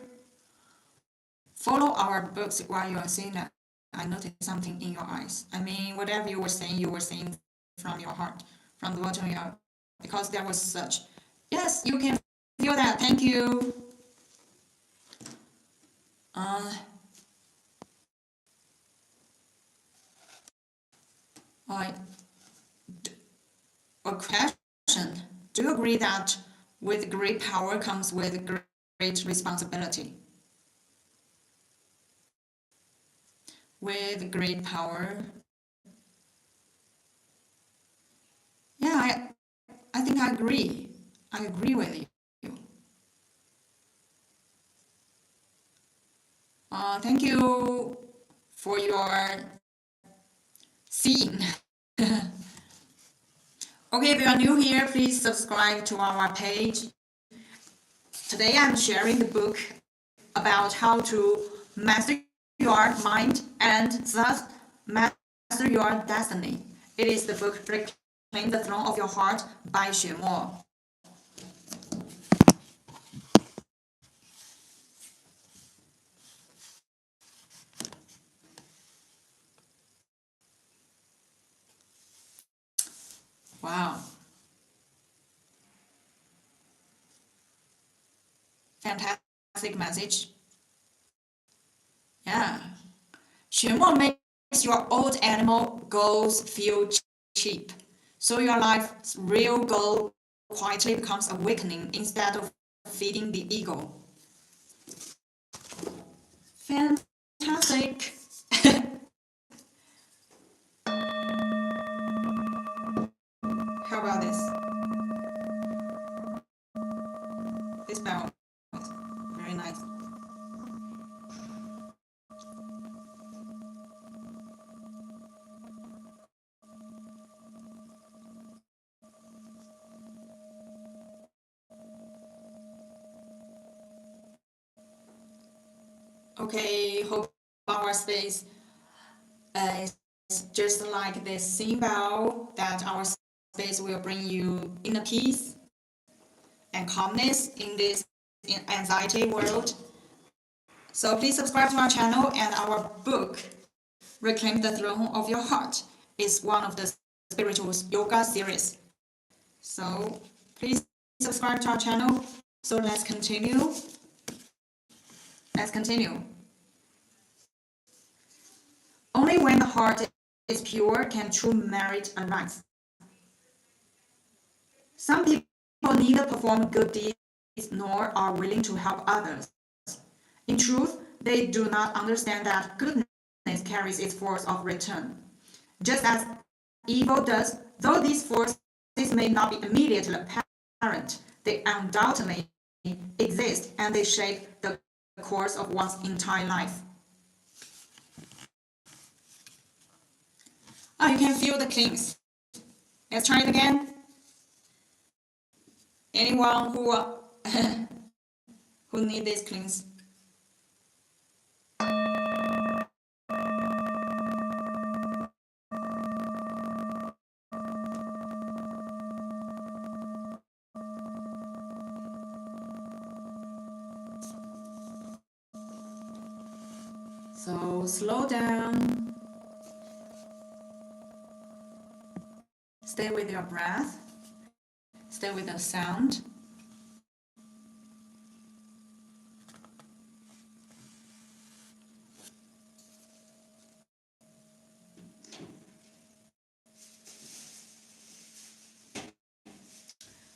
A: Follow our books while you are saying that. I noticed something in your eyes. I mean, whatever you were saying from your heart, from the bottom of your heart, because there was such. Yes, you can feel that. Thank you. Uh, I, a question. Do you agree that with great power comes with great responsibility? With great power. Yeah, I think I agree. I agree with you. Thank you for your seeing. Okay, if you are new here, please subscribe to our page. Today I'm sharing the book about how to master your mind and thus master your destiny. It is the book Reclaim the Throne of Your Heart by Xue Mo. Wow. Fantastic message. Yeah. Xuemo makes your old animal goals feel cheap. So your life's real goal quietly becomes awakening instead of feeding the ego. Fantastic. How about this? This bell. Very nice. Okay, hope our space is just like this symbol that our space will bring you inner peace and calmness in this anxiety world. So please subscribe to our channel, and our book, Reclaim the Throne of Your Heart, is one of the spiritual yoga series. So please subscribe to our channel. So let's continue. Let's continue. Only when the heart is pure can true merit arise. Some people neither perform good deeds nor are willing to help others. In truth, they do not understand that goodness carries its force of return. Just as evil does, though these forces may not be immediately apparent, they undoubtedly exist and they shape the course of one's entire life. Oh, you can feel the clings. Let's try it again. Anyone who need these clings? So slow down. Stay with your breath. Stay with the sound.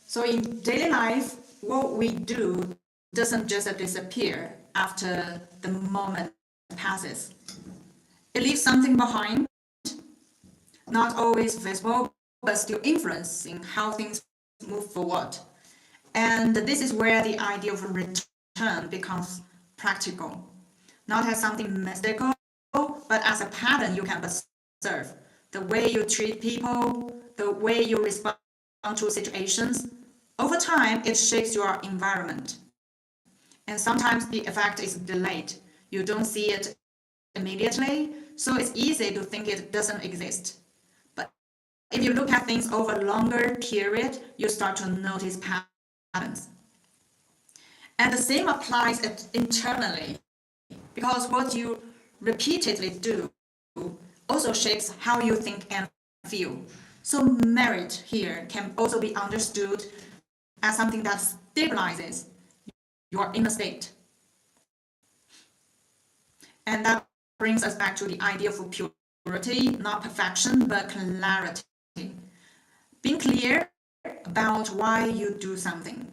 A: So in daily life, what we do doesn't just disappear after the moment passes. It leaves something behind, not always visible, but still influencing how things move forward. And this is where the idea of return becomes practical, not as something mystical, but as a pattern you can observe. The way you treat people, the way you respond to situations, over time it shapes your environment. And sometimes the effect is delayed. You don't see it immediately, so it's easy to think it doesn't exist. But if you look at things over a longer period, you start to notice patterns. And the same applies internally, because what you repeatedly do also shapes how you think and feel. So merit here can also be understood as something that stabilizes your inner state. And that brings us back to the idea of purity, not perfection, but clarity. Being clear about why you do something,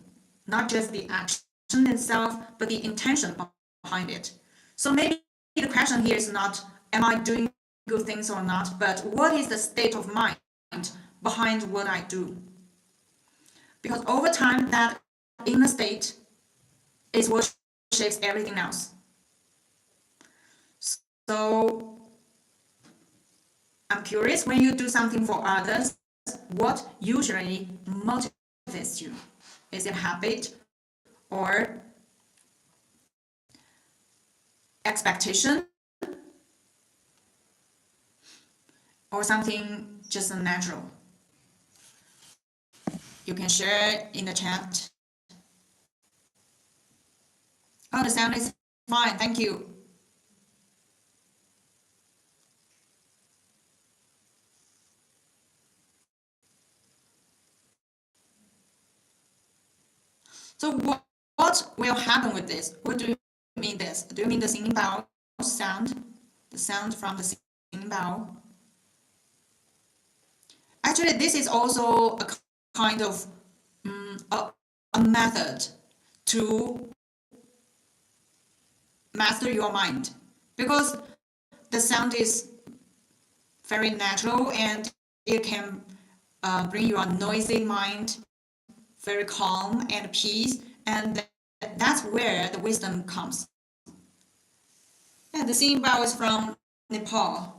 A: not just the action itself, but the intention behind it. So maybe the question here is not, am I doing good things or not, but what is the state of mind behind what I do? Because over time, that inner state is what shapes everything else. So I'm curious, when you do something for others, what usually motivates you? Is it habit or expectation or something just natural? You can share in the chat. Oh, the sound is fine, thank you. So what will happen with this? What do you mean this? Do you mean the singing bowl sound? The sound from the singing bowl? Actually, this is also a kind of a method to master your mind, because the sound is very natural and it can bring your noisy mind very calm and peace, and that's where the wisdom comes. Yeah, the singing bowl is from Nepal.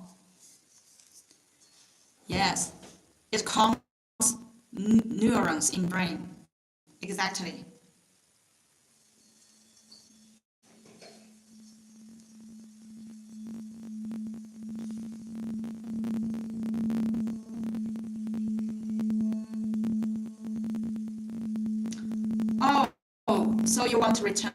A: Yes, it calms neurons in brain. Exactly. Oh, so you want to return.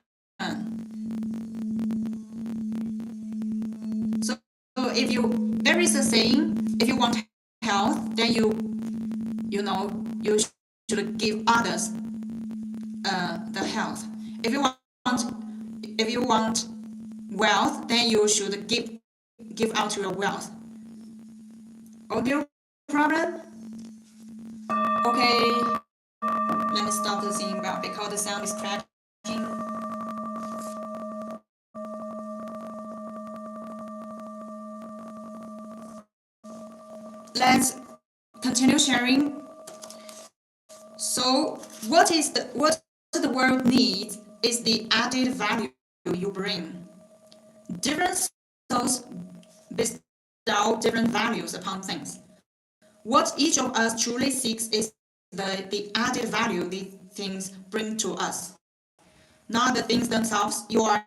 A: So if you, there is a saying, if you want health, then you should give others the health. If you want if you want wealth, then you should give out your wealth. Audio problem? Okay, let me stop the singing bell because the sound is cracking. Let's continue sharing. So what the world needs is the added value you bring. Different souls bestow different values upon things. What each of us truly seeks is the added value the things bring to us, not the things themselves. You are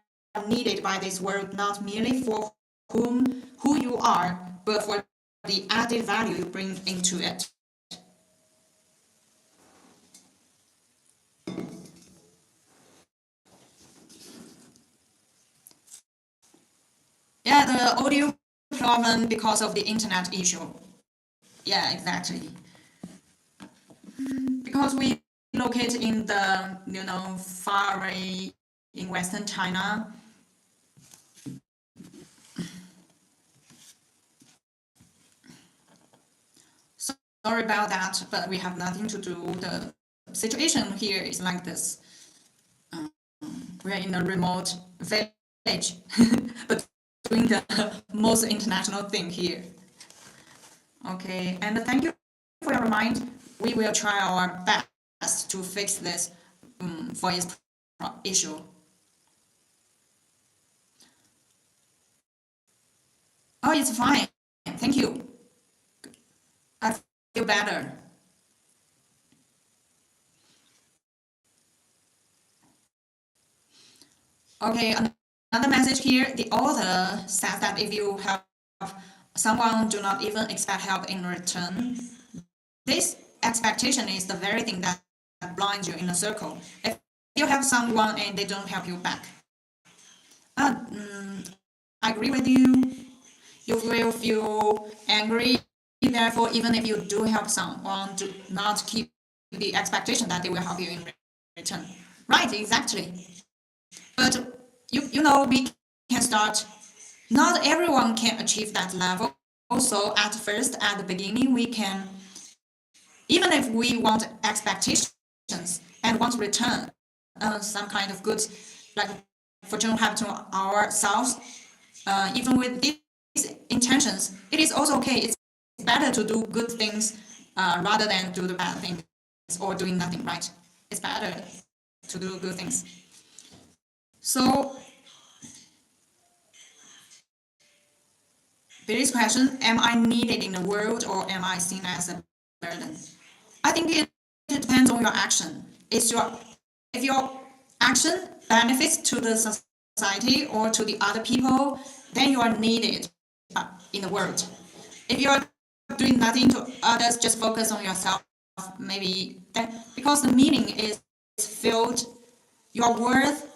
A: needed by this world not merely for who you are, but for the added value you bring into it. Yeah, the audio problem because of the internet issue. Yeah, exactly. Because we located in the far away in Western China. Sorry about that, but we have nothing to do. The situation here is like this. We are in a remote village, but doing the most international thing here. Okay, and thank you for your remind. We will try our best to fix this voice issue. Oh, it's fine. Thank you. I feel better. Okay, another message here. The author says that if you help someone, do not even expect help in return. This expectation is the very thing that blinds you in a circle. If you help someone and they don't help you back, I agree with you. You will feel angry. Therefore, even if you do help someone, do not keep the expectation that they will help you in return. Right, exactly. But we can start. Not everyone can achieve that level. Also, at first, at the beginning, we can, even if we want expectations and want to return some kind of goods, like fortune have to ourselves, even with these intentions, it is also okay. It's better to do good things rather than do the bad things or doing nothing, right? It's better to do good things. So, this question, am I needed in the world or am I seen as a burden? I think it depends on your action. If your action benefits to the society or to the other people, then you are needed in the world. If you are doing nothing to others, just focus on yourself, maybe that, because the meaning is filled, your worth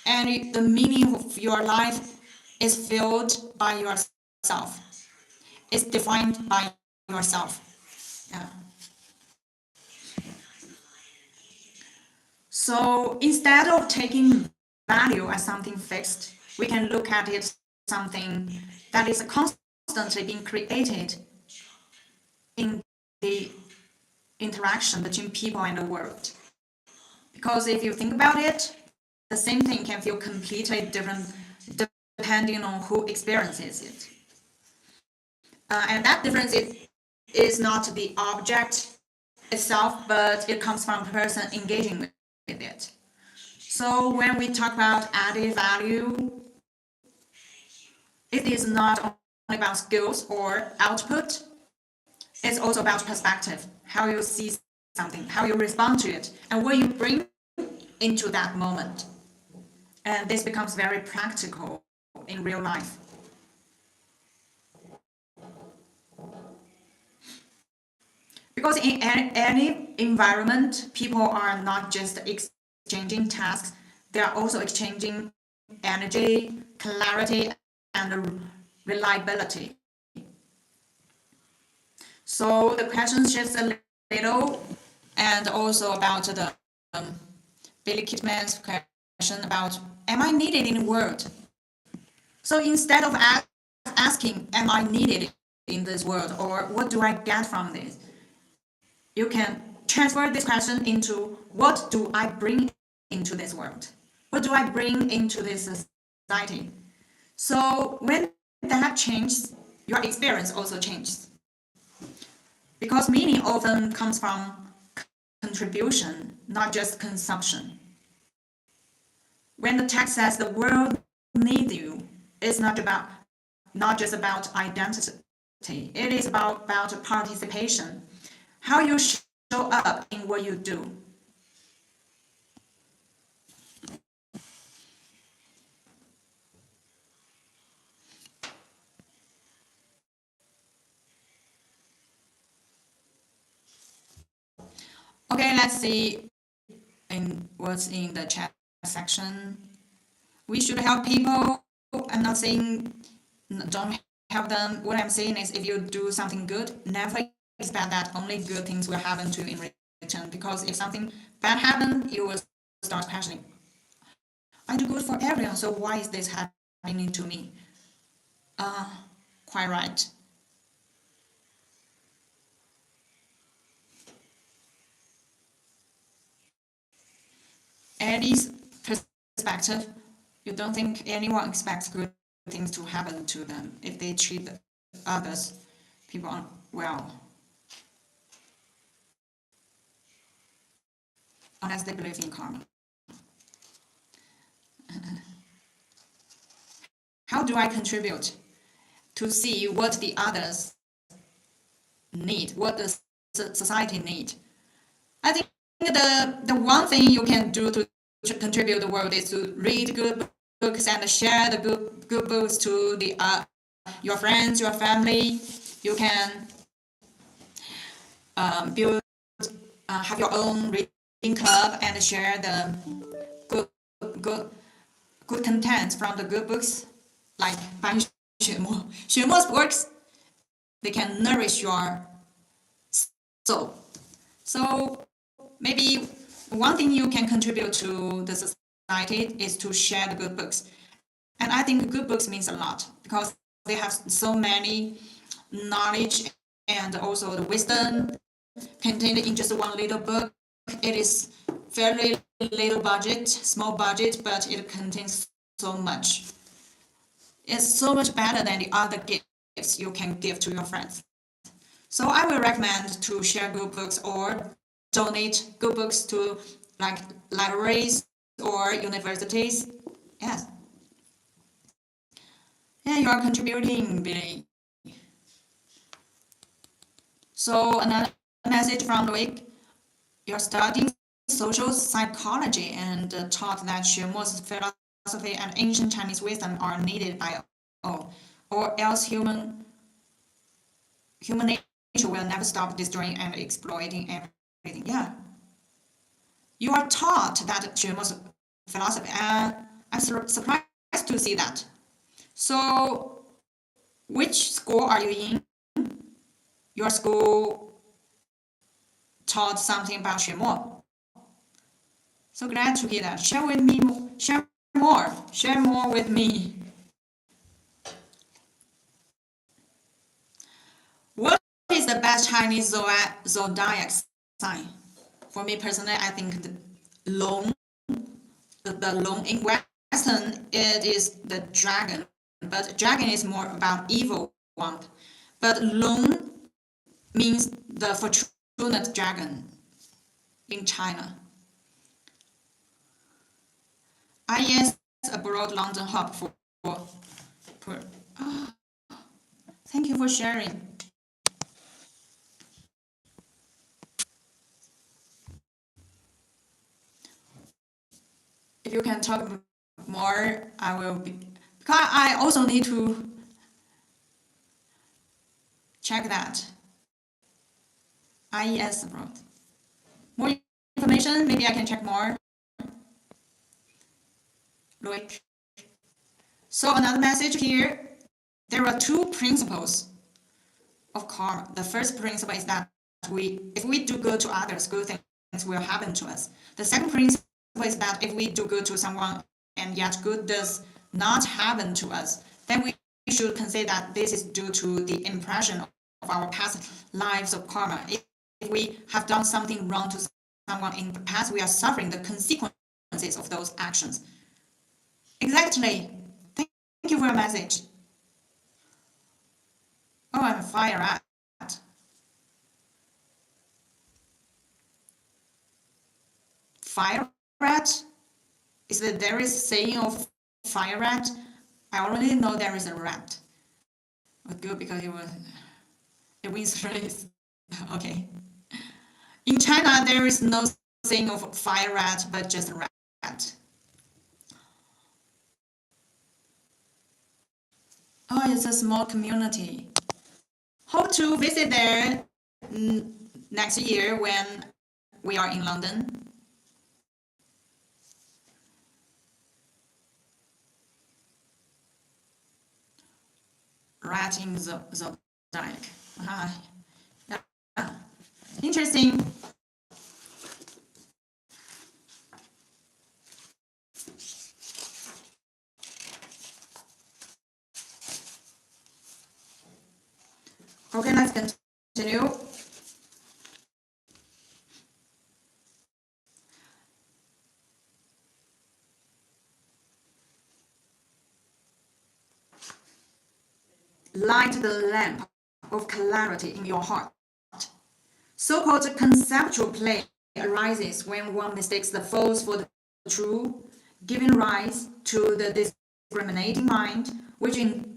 A: and the meaning of your life is filled by yourself. It's defined by yourself. Yeah. So instead of taking value as something fixed, we can look at it something that is constantly being created in the interaction between people and the world. Because if you think about it, the same thing can feel completely different depending on who experiences it. And that difference is not the object itself, but it comes from a person engaging with it. So when we talk about added value, it is not only about skills or output, it's also about perspective, how you see something, how you respond to it, and what you bring into that moment. And this becomes very practical in real life. Because in any environment, people are not just exchanging tasks, they are also exchanging energy, clarity, and reliability. So the question shifts a little, and also about the Billy Kidman's question about, am I needed in the world? So instead of asking, am I needed in this world, or what do I get from this? You can transfer this question into, what do I bring into this world? What do I bring into this society? So when that changes, your experience also changes. Because meaning often comes from contribution, not just consumption. When the text says the world needs you, it's not just about identity. It is about participation. How you show up in what you do. Okay, let's see what's in the chat section. We should help people. I'm not saying don't help them. What I'm saying is, if you do something good, never expect that only good things will happen to you in return. Because if something bad happens, you will start questioning. I do good for everyone, so why is this happening to me? Uh, quite right. Eddie's perspective, you don't think anyone expects good things to happen to them if they treat others, people well, unless they believe in karma. How do I contribute to see what the others need, what the society need? I think the one thing you can do to contribute the world is to read good books and share the good books to the your friends, your family. You can build have your own reading club and share the good good good content from the good books, like by Xue Mo. Xue Mo's works, they can nourish your soul. So maybe one thing you can contribute to the society is to share the good books. And I think good books means a lot because they have so many knowledge and also the wisdom contained in just one little book. It is fairly little budget, small budget, but it contains so much. It's so much better than the other gifts you can give to your friends. So I will recommend to share good books or donate good books to like libraries or universities. Yes. Yeah, you are contributing, Billy. So another message from the week. You're studying social psychology and taught that Xuemo's philosophy and ancient Chinese wisdom are needed by all, or else human nature will never stop destroying and exploiting everything. Yeah, you are taught that Xuemo's philosophy, and I'm surprised to see that. So, which school are you in? Your school taught something about Xuemo. So glad to hear that. Share with me, share more with me. What is the best Chinese zodiac sign? For me personally, I think the long, the long in Western, it is the dragon, but dragon is more about evil one. But long means the fortunate dragon in China. Yes, abroad London hub for thank you for sharing. If you can talk more, I will be. Because I also need to check that. IES abroad. More information, maybe I can check more. Like, so another message here. There are two principles of karma. The first principle is that if we do good to others, good things will happen to us. The second principle is that if we do good to someone and yet good does not happen to us, then we should consider that this is due to the impression of our past lives of karma. If we have done something wrong to someone in the past, we are suffering the consequences of those actions. Exactly. Thank you for your message. Oh, I'm a fire rat. Fire rat? Is that there is saying of fire rat? I already know there is a rat. But good because it wins race. Okay. In China, there is no saying of fire rat, but just a rat. Oh, it's a small community. Hope to visit there next year when we are in London. writing the zodiac. Yeah. Interesting. Okay, let's continue. Light the lamp of clarity in your heart. So-called conceptual play arises when one mistakes the false for the true, giving rise to the discriminating mind, which in